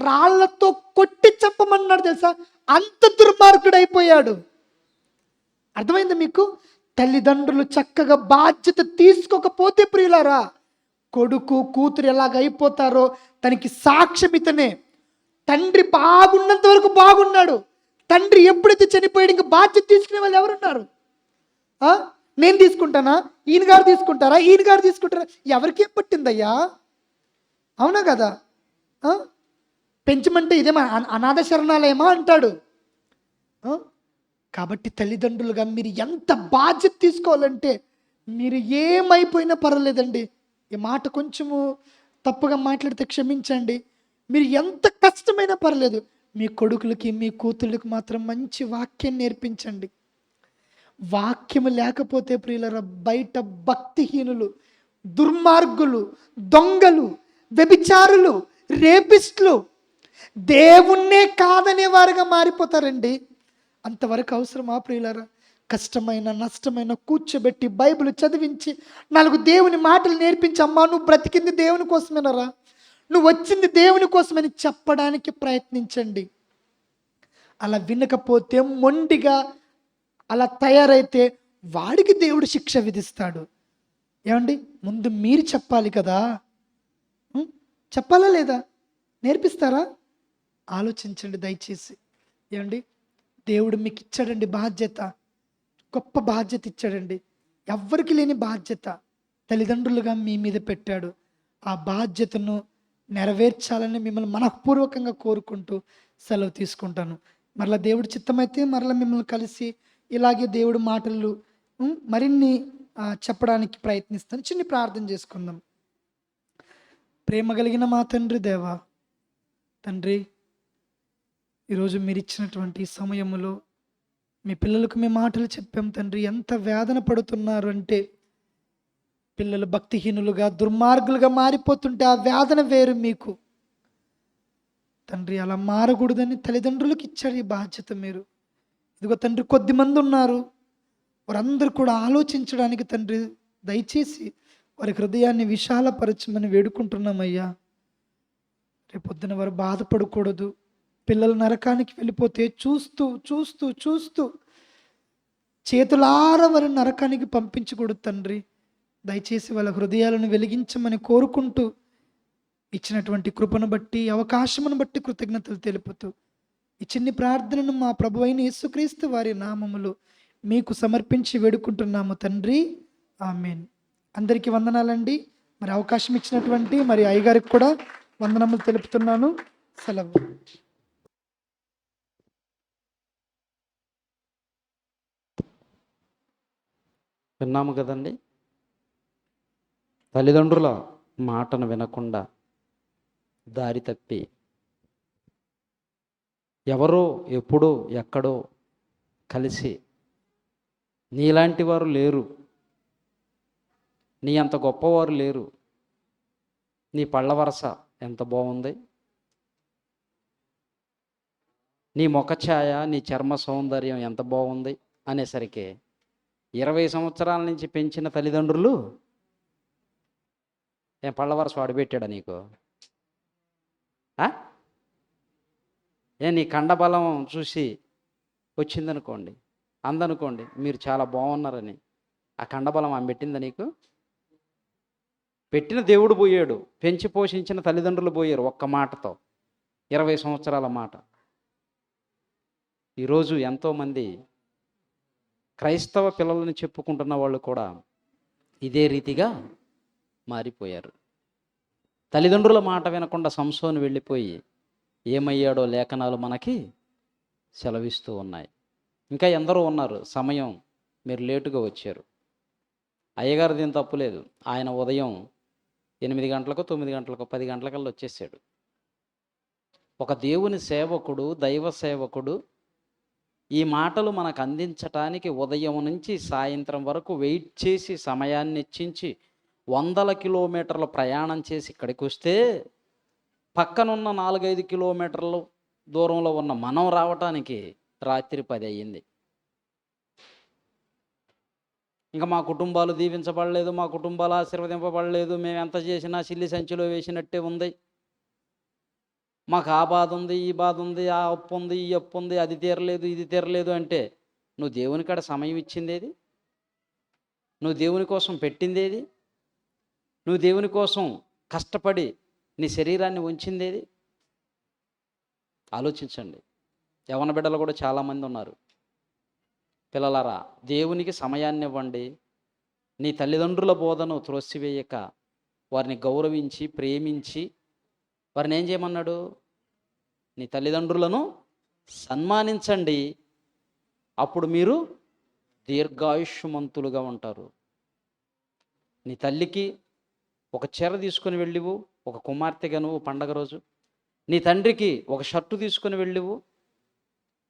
రాళ్లతో కొట్టి చంపమన్నాడు తెలుసా. అంత దుర్మార్గుడైపోయాడు. అర్థమైందా మీకు? తల్లిదండ్రులు చక్కగా బాధ్యత తీసుకోకపోతే ప్రియులారా, కొడుకు కూతురు ఎలాగైపోతారో తనకి సాక్ష్యం ఇతనే. తండ్రి బాగున్నంత వరకు బాగున్నాడు. తండ్రి ఎప్పుడైతే చనిపోయాడు ఇంకా బాధ్యత తీసుకునే వాళ్ళు ఎవరున్నారు? నేను తీసుకుంటానా, ఈయన గారు తీసుకుంటారా, ఈయన గారు తీసుకుంటారా? ఎవరికేం పట్టిందయ్యా? అవునా కదా? పెంచమంటే ఇదేమా అనాథ శరణాలయమా అంటాడు. కాబట్టి తల్లిదండ్రులుగా మీరు ఎంత బాధ్యత తీసుకోవాలంటే, మీరు ఏమైపోయినా పర్వాలేదండి, ఈ మాట కొంచెము తప్పుగా మాట్లాడితే క్షమించండి, మీరు ఎంత కష్టమైనా పర్లేదు, మీ కొడుకులకి మీ కూతుళ్ళకి మాత్రం మంచి వాక్యం నేర్పించండి. వాక్యము లేకపోతే ప్రియులరా, బయట భక్తిహీనులు, దుర్మార్గులు, దొంగలు, వ్యభిచారులు, రేపిస్టులు దేవుణ్ణే కాదనే వారుగా మారిపోతారండి. అంతవరకు అవసరమా ప్రియులారా? కష్టమైన నష్టమైన కూర్చోబెట్టి బైబిల్ చదివించి 4 దేవుని మాటలు నేర్పించి, అమ్మా నువ్వు బ్రతికింది దేవుని కోసమేనరా, నువ్వు వచ్చింది దేవుని కోసమని చెప్పడానికి ప్రయత్నించండి. అలా వినకపోతే, మొండిగా అలా తయారైతే వాడికి దేవుడు శిక్ష విధిస్తాడు. ఏమండి, ముందు మీరు చెప్పాలి కదా, చెప్పాలా లేదా? నేర్పిస్తారా? ఆలోచించండి దయచేసి. ఏమండి, దేవుడు మీకు ఇచ్చాడండి బాధ్యత, గొప్ప బాధ్యత ఇచ్చాడండి. ఎవ్వరికి లేని బాధ్యత తల్లిదండ్రులుగా మీ మీద పెట్టాడు. ఆ బాధ్యతను నెరవేర్చాలని మిమ్మల్ని మనఃపూర్వకంగా కోరుకుంటూ సెలవు తీసుకుంటాను. మరలా దేవుడి చిత్తమైతే మరలా మిమ్మల్ని కలిసి ఇలాగే దేవుడి మాటలు మరిన్ని చెప్పడానికి ప్రయత్నిస్తాను. చిన్న ప్రార్థన చేసుకుందాం. ప్రేమ కలిగిన మా తండ్రి దేవా, తండ్రి, ఈరోజు మీరు ఇచ్చినటువంటి సమయములో మీ పిల్లలకు మీ మాటలు చెప్పాం తండ్రి. ఎంత వేదన పడుతున్నారు అంటే, పిల్లలు భక్తిహీనులుగా దుర్మార్గులుగా మారిపోతుంటే ఆ వేదన వేరు మీకు తండ్రి. అలా మారకూడదని తల్లిదండ్రులకు ఇచ్చారు ఈ బాధ్యత మీరు. ఇదిగో తండ్రి, కొద్దిమంది ఉన్నారు, వారందరూ కూడా ఆలోచించడానికి తండ్రి దయచేసి వారి హృదయాన్ని విశాలపరచమని వేడుకుంటున్నామయ్యా. రేపొద్దున వారు బాధపడకూడదు. పిల్లలు నరకానికి వెళ్ళిపోతే చూస్తూ చూస్తూ చూస్తూ చేతులారా వారి నరకానికి పంపించకూడదు తండ్రి. దయచేసి వాళ్ళ హృదయాలను వెలిగించమని కోరుకుంటూ, ఇచ్చినటువంటి కృపను బట్టి, అవకాశమును బట్టి కృతజ్ఞతలు తెలుపుతూ, ఈ చిన్ని ప్రార్థనను మా ప్రభువైన యేసుక్రీస్తు వారి నామములో మీకు సమర్పించి వేడుకుంటున్నాము తండ్రి. ఆమేన్. అందరికీ వందనాలండి. మరి అవకాశం ఇచ్చినటువంటి మరి అయ్యగారికి కూడా వందనములు తెలుపుతున్నాను. సెలవు. విన్నాము కదండి, తల్లిదండ్రుల మాటను వినకుండా దారి తప్పి ఎవరో ఎప్పుడో ఎక్కడో కలిసి నీలాంటి వారు లేరు, నీ అంత గొప్పవారు లేరు, నీ పళ్ళ వరస ఎంత బాగుంది, నీ ముఖఛాయ, నీ చర్మ సౌందర్యం ఎంత బాగుంది అనేసరికి 20 సంవత్సరాల నుంచి పెంచిన తల్లిదండ్రులు ఏం పళ్ళ వరస వాడిపెట్టాడా నీకు? నీ కండబలం చూసి వచ్చిందనుకోండి, అందనుకోండి మీరు చాలా బాగున్నారని, ఆ కండబలం ఆమె పెట్టిందా నీకు? పెట్టిన దేవుడు పోయాడు, పెంచి పోషించిన తల్లిదండ్రులు పోయారు ఒక్క మాటతో, 20 సంవత్సరాల మాట. ఈరోజు ఎంతోమంది క్రైస్తవ పిల్లలని చెప్పుకుంటున్న వాళ్ళు కూడా ఇదే రీతిగా మారిపోయారు. తల్లిదండ్రుల మాట వినకుండా సంసోను వెళ్ళిపోయి ఏమయ్యాడో లేఖనాలు మనకి సెలవిస్తూ ఉన్నాయి. ఇంకా ఎందరో ఉన్నారు. సమయం మీరు లేటుగా వచ్చారు. అయ్యగారు దీని తప్పులేదు. ఆయన ఉదయం 8 గంటలకు 9 గంటలకు 10 గంటలకల్లా వచ్చేసాడు. ఒక దేవుని సేవకుడు, దైవ సేవకుడు ఈ మాటలు మనకు అందించటానికి ఉదయం నుంచి సాయంత్రం వరకు వెయిట్ చేసి సమయాన్ని ఇచ్చించి 100 కిలోమీటర్లు ప్రయాణం చేసి ఇక్కడికి వస్తే, పక్కనున్న 4-5 కిలోమీటర్లు దూరంలో ఉన్న మనం రావటానికి రాత్రి 10 అయ్యింది. ఇంకా మా కుటుంబాలు దీవించబడలేదు, మా కుటుంబాలు ఆశీర్వదింపబడలేదు, మేము ఎంత చేసినా చిల్లి సంచిలో వేసినట్టే ఉంది, మాకు ఆ బాధ ఉంది, ఈ బాధ ఉంది, ఆ అప్పు ఉంది, ఈ అప్పు ఉంది, అది తీరలేదు, ఇది తీరలేదు అంటే నువ్వు దేవుని కాడ సమయం ఇచ్చిందేది? నువ్వు దేవుని కోసం పెట్టిందేది? నువ్వు దేవుని కోసం కష్టపడి నీ శరీరాన్ని ఉంచిందేది? ఆలోచించండి. యవ్వన బిడ్డలు కూడా చాలామంది ఉన్నారు. పిల్లలారా, దేవునికి సమయాన్ని ఇవ్వండి. నీ తల్లిదండ్రుల బోధను త్రోసివేయక వారిని గౌరవించి ప్రేమించి, వారిని ఏం చేయమన్నాడు? నీ తల్లిదండ్రులను సన్మానించండి, అప్పుడు మీరు దీర్ఘాయుష్మంతులుగా ఉంటారు. నీ తల్లికి ఒక చీర తీసుకొని వెళ్ళివు, ఒక కుమార్తెగా నువ్వు పండగ రోజు. నీ తండ్రికి ఒక షర్టు తీసుకొని వెళ్ళివు,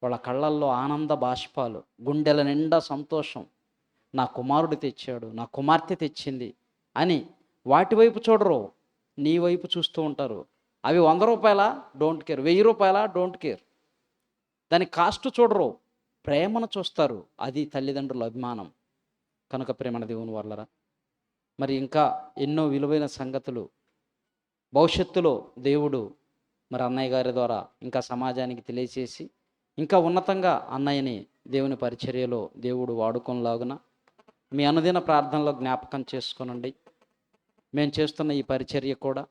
వాళ్ళ కళ్ళల్లో ఆనంద బాష్పాలు, గుండెల నిండా సంతోషం. నా కుమారుడు తెచ్చాడు, నా కుమార్తె తెచ్చింది అని వాటి వైపు చూడరు, నీ వైపు చూస్తూ ఉంటారు. అవి 100 రూపాయలా? Don't care. 1000 రూపాయలా? Don't care. దాని కాస్ట్ చూడరు, ప్రేమను చూస్తారు. అది తల్లిదండ్రుల అభిమానం. కనుక ప్రేమణ దేవుని వాళ్ళరా, మరి ఇంకా ఎన్నో విలువైన సంగతులు భవిష్యత్తులో దేవుడు మరి అన్నయ్య గారి ద్వారా ఇంకా సమాజానికి తెలియచేసి, ఇంకా ఉన్నతంగా అన్నయ్యని దేవుని పరిచర్యలో దేవుడు వాడుకొనలాగున మీ అనుదిన ప్రార్థనలో జ్ఞాపకం చేసుకోనండి. మేము చేస్తున్న ఈ పరిచర్య కూడా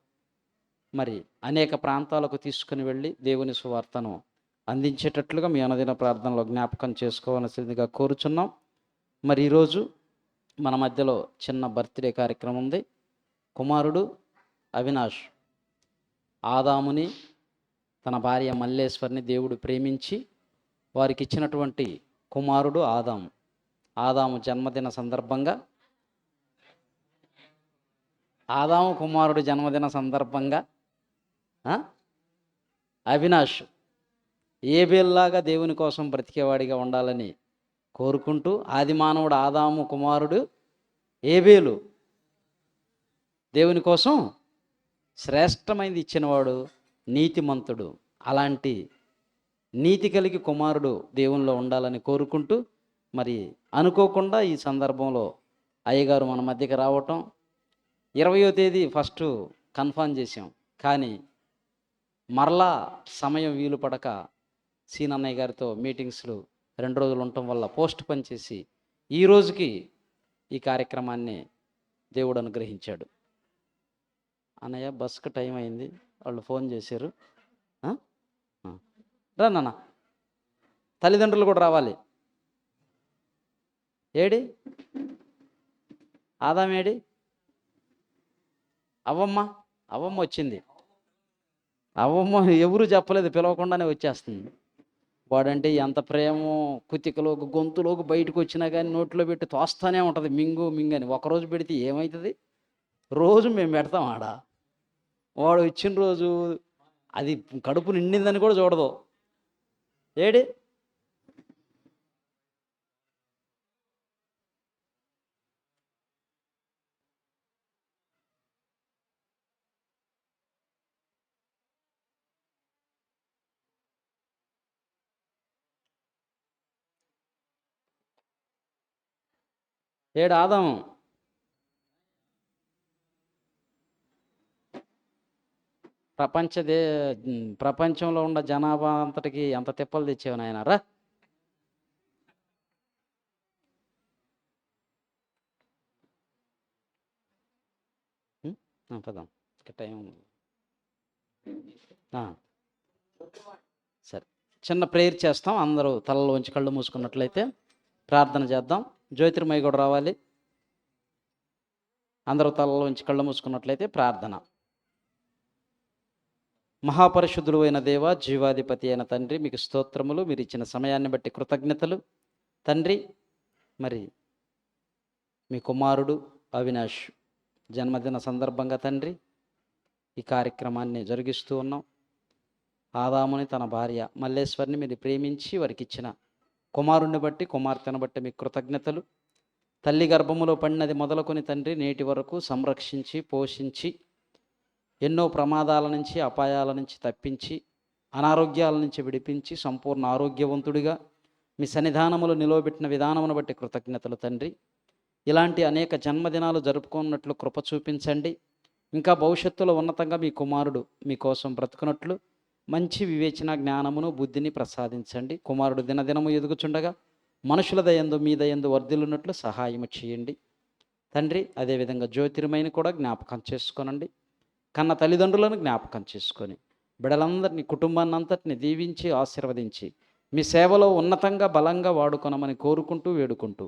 మరి అనేక ప్రాంతాలకు తీసుకుని వెళ్ళి దేవుని సువార్తను అందించేటట్లుగా మీ అనుదిన ప్రార్థనలో జ్ఞాపకం చేసుకోవాల్సిందిగా కోరుచున్నాం. మరి ఈరోజు మన మధ్యలో చిన్న బర్త్డే కార్యక్రమం ఉంది. కుమారుడు అవినాష్ ఆదాముని, తన భార్య మల్లేశ్వరిని దేవుడు ప్రేమించి వారికి ఇచ్చినటువంటి కుమారుడు ఆదాము జన్మదిన సందర్భంగా ఆదాము కుమారుడు జన్మదిన సందర్భంగా ఆ, అవినాష్ ఏబేల్లాగా దేవుని కోసం బ్రతికేవాడిగా ఉండాలని కోరుకుంటూ, ఆది మానవుడు ఆదాము కుమారుడు ఏబేలు దేవుని కోసం శ్రేష్టమైనది ఇచ్చినవాడు, నీతిమంతుడు. అలాంటి నీతి కలిగి కుమారుడు దేవునిలో ఉండాలని కోరుకుంటూ, మరి అనుకోకుండా ఈ సందర్భంలో అయ్యగారు మన మధ్యకి రావటం, 20వ తేదీ ఫస్ట్ కన్ఫర్మ్ చేసాం. కానీ మరలా సమయం వీలు పడక సీనన్నయ్య గారితో మీటింగ్స్లు 2 రోజులు ఉండటం వల్ల పోస్ట్ పని చేసి ఈ రోజుకి ఈ కార్యక్రమాన్ని దేవుడు అనుగ్రహించాడు. అన్నయ్య బస్కి టైం అయింది, వాళ్ళు ఫోన్ చేశారు. ఆ? ఆ. రా నాన్న, తల్లిదండ్రులు కూడా రావాలి. ఏడి ఆదామేడి? అవ్వమ్మ వచ్చింది. అవ్వమ్మ ఎవరు చెప్పలేదు, పిలవకుండానే వచ్చేస్తుంది. వాడంటే ఎంత ప్రేమో, కుతికలోకి గొంతులోకి బయటకు వచ్చినా కానీ నోట్లో పెట్టి తోస్తానే ఉంటుంది, మింగు మింగని. ఒకరోజు పెడితే ఏమవుతుంది? రోజు మేము పెడతాం ఆడ. వాడు వచ్చిన రోజు అది కడుపు నిండిందని కూడా చూడదు. ఏడి ఆదాము? ప్రపంచంలో ఉన్న జనాభా అంతటికి ఎంత తిప్పలు తెచ్చావు నాయన. రా పదాం, టైం. సరే, చిన్న ప్రేయర్ చేస్తాం. అందరూ తలలోంచి కళ్ళు మూసుకున్నట్లయితే ప్రార్థన చేద్దాం. జ్యోతిర్మయ్య కూడా రావాలి. అందరూ తలలోంచి కళ్ళు మూసుకున్నట్లయితే ప్రార్థన. మహాపరిశుద్ధుడు అయిన దేవ, జీవాధిపతి అయిన తండ్రి, మీకు స్తోత్రములు. మీరు ఇచ్చిన సమయాన్ని బట్టి కృతజ్ఞతలు తండ్రి. మరి మీ కుమారుడు అవినాష్ జన్మదిన సందర్భంగా తండ్రి ఈ కార్యక్రమాన్ని జరిగిస్తూ ఉన్నాం. ఆదాముని తన భార్య మల్లేశ్వరిని మీరు ప్రేమించి వారికి ఇచ్చిన కుమారుణ్ణి బట్టి, కుమార్తెను బట్టి మీకు కృతజ్ఞతలు. తల్లి గర్భములో పడినది మొదలుకొని తండ్రి నేటి వరకు సంరక్షించి పోషించి ఎన్నో ప్రమాదాల నుంచి, అపాయాల నుంచి తప్పించి, అనారోగ్యాల నుంచి విడిపించి సంపూర్ణ ఆరోగ్యవంతుడిగా మీ సన్నిధానములు నిలవబెట్టిన విధానమును బట్టి కృతజ్ఞతలు తండ్రి. ఇలాంటి అనేక జన్మదినాలు జరుపుకున్నట్లు కృప చూపించండి. ఇంకా భవిష్యత్తులో ఉన్నతంగా మీ కుమారుడు మీకోసం బ్రతుకున్నట్లు మంచి వివేచన, జ్ఞానమును, బుద్ధిని ప్రసాదించండి. కుమారుడు దినదినము ఎదుగుచుండగా మనుషుల దయందు మీ దయందు వర్ధిల్లున్నట్లు సహాయము చేయండి తండ్రి. అదేవిధంగా జ్యోతిర్మయిని కూడా జ్ఞాపకం చేసుకోనండి. కన్న తల్లిదండ్రులను జ్ఞాపకం చేసుకొని బిడలందరినీ, కుటుంబాన్ని అంతటిని దీవించి ఆశీర్వదించి మీ సేవలో ఉన్నతంగా బలంగా వాడుకొనమని కోరుకుంటూ వేడుకుంటూ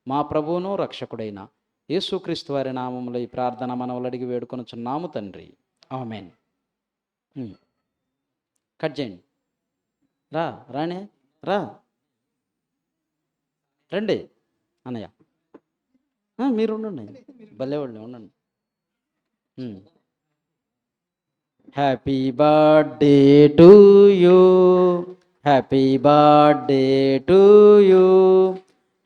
మా ప్రభువును రక్షకుడైన యేసుక్రీస్తు వారి నామములో ఈ ప్రార్థన మనవులు అడిగి వేడుకొనుచున్నాము తండ్రి. ఆమేన్. కట్ చేయండి. రానే రండి అన్నయ్య. మీరు ఉండండి, భలేవాళ్ళు ఉండండి. Happy birthday to you, happy birthday to you,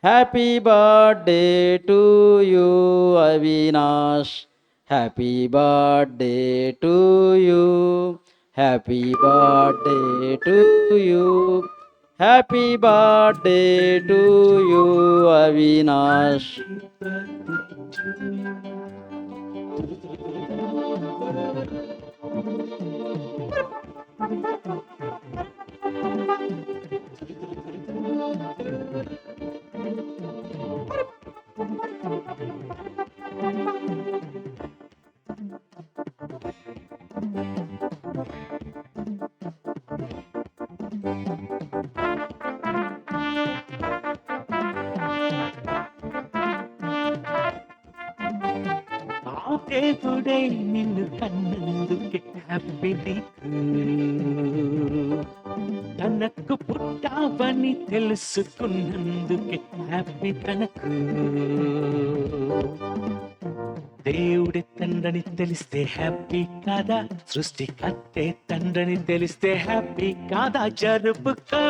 happy birthday to you Avinash, happy birthday to you, happy birthday to you, happy birthday to you Avinash. దేవుడే నిన్ను కన్నందుకే హ్యాపీ నీకు, తనకు పుట్టావని తెలుసుకున్నందుకే హ్యాపీ తనకు. దేవుడి తండ్రిని తెలిస్తే హ్యాపీ కాదా, సృష్టికర్తే తండ్రిని తెలిస్తే హ్యాపీ కాదా, జరుపుకో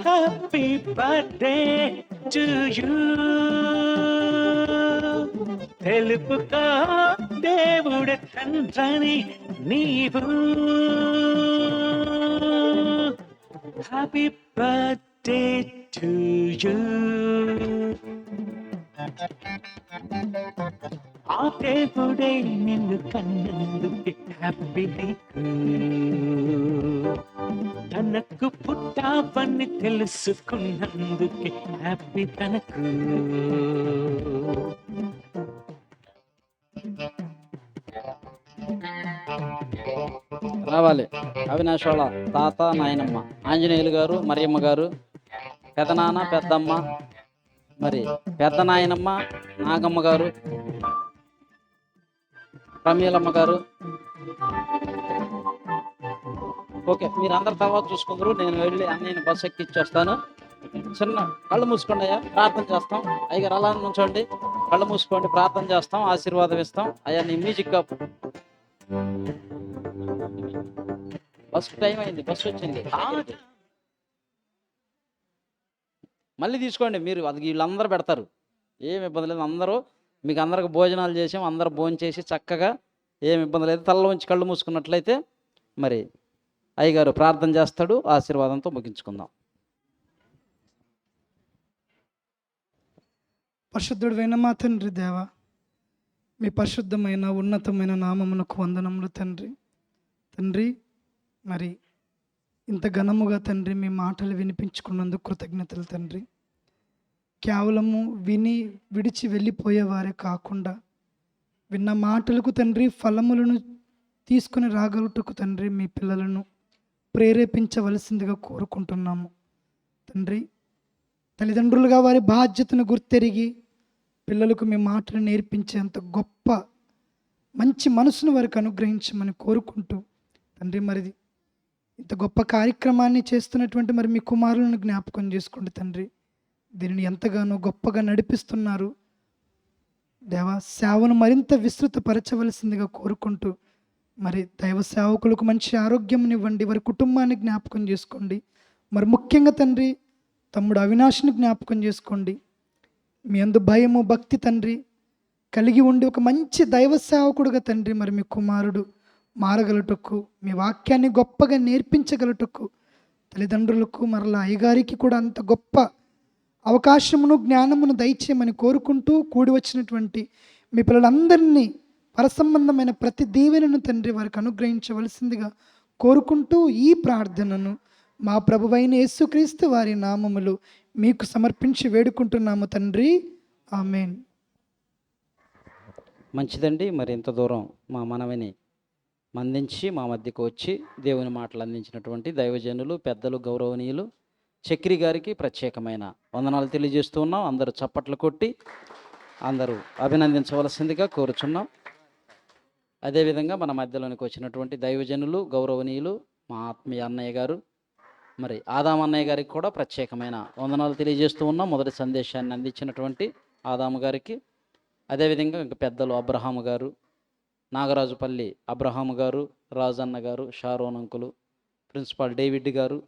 హ్యాపీ బర్త్డే టు యూ, తెలుపుకో దేవుడి తండ్రిని నీవు, హ్యాపీ బర్త్డే టు యూ. ఆ దేవుడే నిన్ను కన్నందుకే హ్యాపీ నీకు, తనకు పుట్టావని తెలుసుకున్నందుకే హ్యాపీ తనకు. రావాలి. అవినాష్ వాళ్ళ తాత నాయనమ్మ, ఆంజనేయులు గారు, మరియమ్మ గారు, పెదనాన్న పెద్దమ్మ, మరి పెద్ద నాయనమ్మ నాగమ్మ గారు, ప్రమీలమ్మ గారు. ఓకే, మీరు అందరు తర్వాత చూసుకుందరు. నేను వెళ్ళి అన్నయ్యని బస్సు ఎక్కిచ్చేస్తాను. చిన్న కళ్ళు మూసుకోండి అయ్యా, ప్రార్థన చేస్తాం. అయ్యగారు అలా నుంచోండి, కళ్ళు మూసుకోండి, ప్రార్థన చేస్తాం, ఆశీర్వాదం ఇస్తాం. అయ్యా నీ మ్యూజిక్ బస్సు టైం అయింది, బస్సు వచ్చింది. మళ్ళీ తీసుకోండి మీరు, అది వీళ్ళందరూ పెడతారు, ఏమి ఇబ్బంది లేదు. అందరూ మీకు అందరికి భోజనాలు చేసాం, అందరూ భోజనం చేసి చక్కగా ఏమి ఇబ్బంది లేదు. తలలో ఉంచి కళ్ళు మూసుకున్నట్లయితే మరి అయ్యగారు ప్రార్థన చేస్తాడు, ఆశీర్వాదంతో ముగించుకుందాం. పరిశుద్ధుడైన మా తండ్రి దేవ, మీ పరిశుద్ధమైన ఉన్నతమైన నామమునకు వందనములు తండ్రి. తండ్రి మరి ఇంత ఘనముగా తండ్రి మీ మాటలు వినిపించుకున్నందుకు కృతజ్ఞతలు తండ్రి. కేవలము విని విడిచి వెళ్ళిపోయేవారే కాకుండా విన్న మాటలకు తండ్రి ఫలములను తీసుకుని రాగలుగుటకు తండ్రి మీ పిల్లలను ప్రేరేపించవలసిందిగా కోరుకుంటున్నాము తండ్రి. తల్లిదండ్రులుగా వారి బాధ్యతను గుర్తెరిగి పిల్లలకు మీ మాటలు నేర్పించేంత గొప్ప మంచి మనసును వారికి అనుగ్రహించమని కోరుకుంటూ తండ్రి, మరి ఇంత గొప్ప కార్యక్రమాన్ని చేస్తున్నటువంటి మరి మీ కుమారులను జ్ఞాపకం చేసుకోండి తండ్రి. దీనిని ఎంతగానో గొప్పగా నడిపిస్తున్నారు దేవా. సేవను మరింత విస్తృతపరచవలసిందిగా కోరుకుంటూ మరి దైవ సేవకులకు మంచి ఆరోగ్యంనివ్వండి, వారి కుటుంబాన్ని జ్ఞాపకం చేసుకోండి. మరి ముఖ్యంగా తండ్రి తమ్ముడు అవినాష్ని జ్ఞాపకం చేసుకోండి. మీ అందు భయము భక్తి తండ్రి కలిగి ఉండి ఒక మంచి దైవ సేవకుడుగా తండ్రి మరి మీ కుమారుడు మారగలుటకు, మీ వాక్యాన్ని గొప్పగా నేర్పించగలుటకు తల్లిదండ్రులకు మరలా అయ్యగారికి కూడా అంత గొప్ప అవకాశమును జ్ఞానమును దయచేయమని కోరుకుంటూ కూడి వచ్చినటువంటి మీ పిల్లలందరినీ పరసంబంధమైన ప్రతి దీవెనను తండ్రి వారికి అనుగ్రహించవలసిందిగా కోరుకుంటూ ఈ ప్రార్థనను మా ప్రభువైన యేసుక్రీస్తు వారి నామములో మీకు సమర్పించి వేడుకుంటున్నాము తండ్రి, ఆమేన్. మంచిదండి. మరి ఇంత దూరం మా మనవిని మందించి మా మధ్యకు వచ్చి దేవుని మాటలు అందించినటువంటి దైవజనులు, పెద్దలు, గౌరవనీయులు చక్రి గారికి ప్రత్యేకమైన వందనాలు తెలియజేస్తూ ఉన్నాం. అందరూ చప్పట్లు కొట్టి అందరూ అభినందించవలసిందిగా కోరుచున్నాం. అదేవిధంగా మన మధ్యలోనికి వచ్చినటువంటి దైవజనులు, గౌరవనీయులు మా ఆత్మీయ అన్నయ్య గారు, మరి ఆదాం అన్నయ్య గారికి కూడా ప్రత్యేకమైన వందనాలు తెలియజేస్తూ ఉన్నాం. మొదటి సందేశాన్ని అందించినటువంటి ఆదాము గారికి, అదేవిధంగా ఇంకా పెద్దలు అబ్రహాము గారు, నాగరాజుపల్లి అబ్రహాము గారు, రాజన్న గారు, షారోన్ అంకులు, ప్రిన్సిపాల్ డేవిడ్ గారు,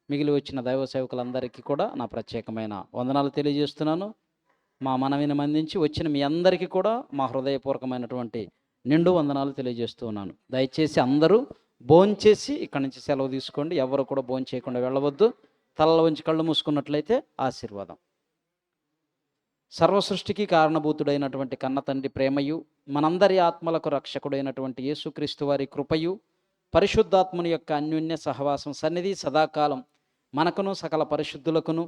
మిగిలి వచ్చిన దైవ సేవకులందరికీ కూడా నా ప్రత్యేకమైన వందనాలు తెలియజేస్తున్నాను. మా మనవిని మందించి వచ్చిన మీ అందరికీ కూడా మా హృదయపూర్వకమైనటువంటి నిండు వందనాలు తెలియజేస్తున్నాను. దయచేసి అందరూ భోంచేసి ఇక్కడి నుంచి సెలవు తీసుకోండి. ఎవరు కూడా భోంచేయకుండా చేయకుండా వెళ్ళవద్దు. తలలో ఉంచి కళ్ళు మూసుకున్నట్లయితే ఆశీర్వాదం. సర్వసృష్టికి కారణభూతుడైనటువంటి కన్న తండ్రి ప్రేమయు, మనందరి ఆత్మలకు రక్షకుడైనటువంటి యేసుక్రీస్తు వారి కృపయు, పరిశుద్ధాత్మని యొక్క అన్యోన్య సహవాసం సన్నిధి సదాకాలం మనకును సకల పరిశుద్ధులకును,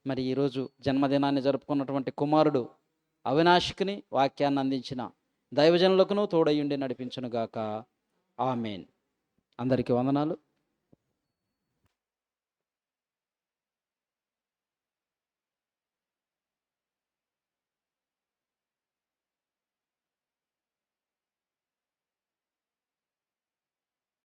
మరి ఈరోజు జన్మదినాన్ని జరుపుకున్నటువంటి కుమారుడు అవినాష్కిని వాక్యాన్ని అందించిన దైవజనులకును తోడయుండి నడిపించునుగాక. ఆమేన్. అందరికీ వందనాలు.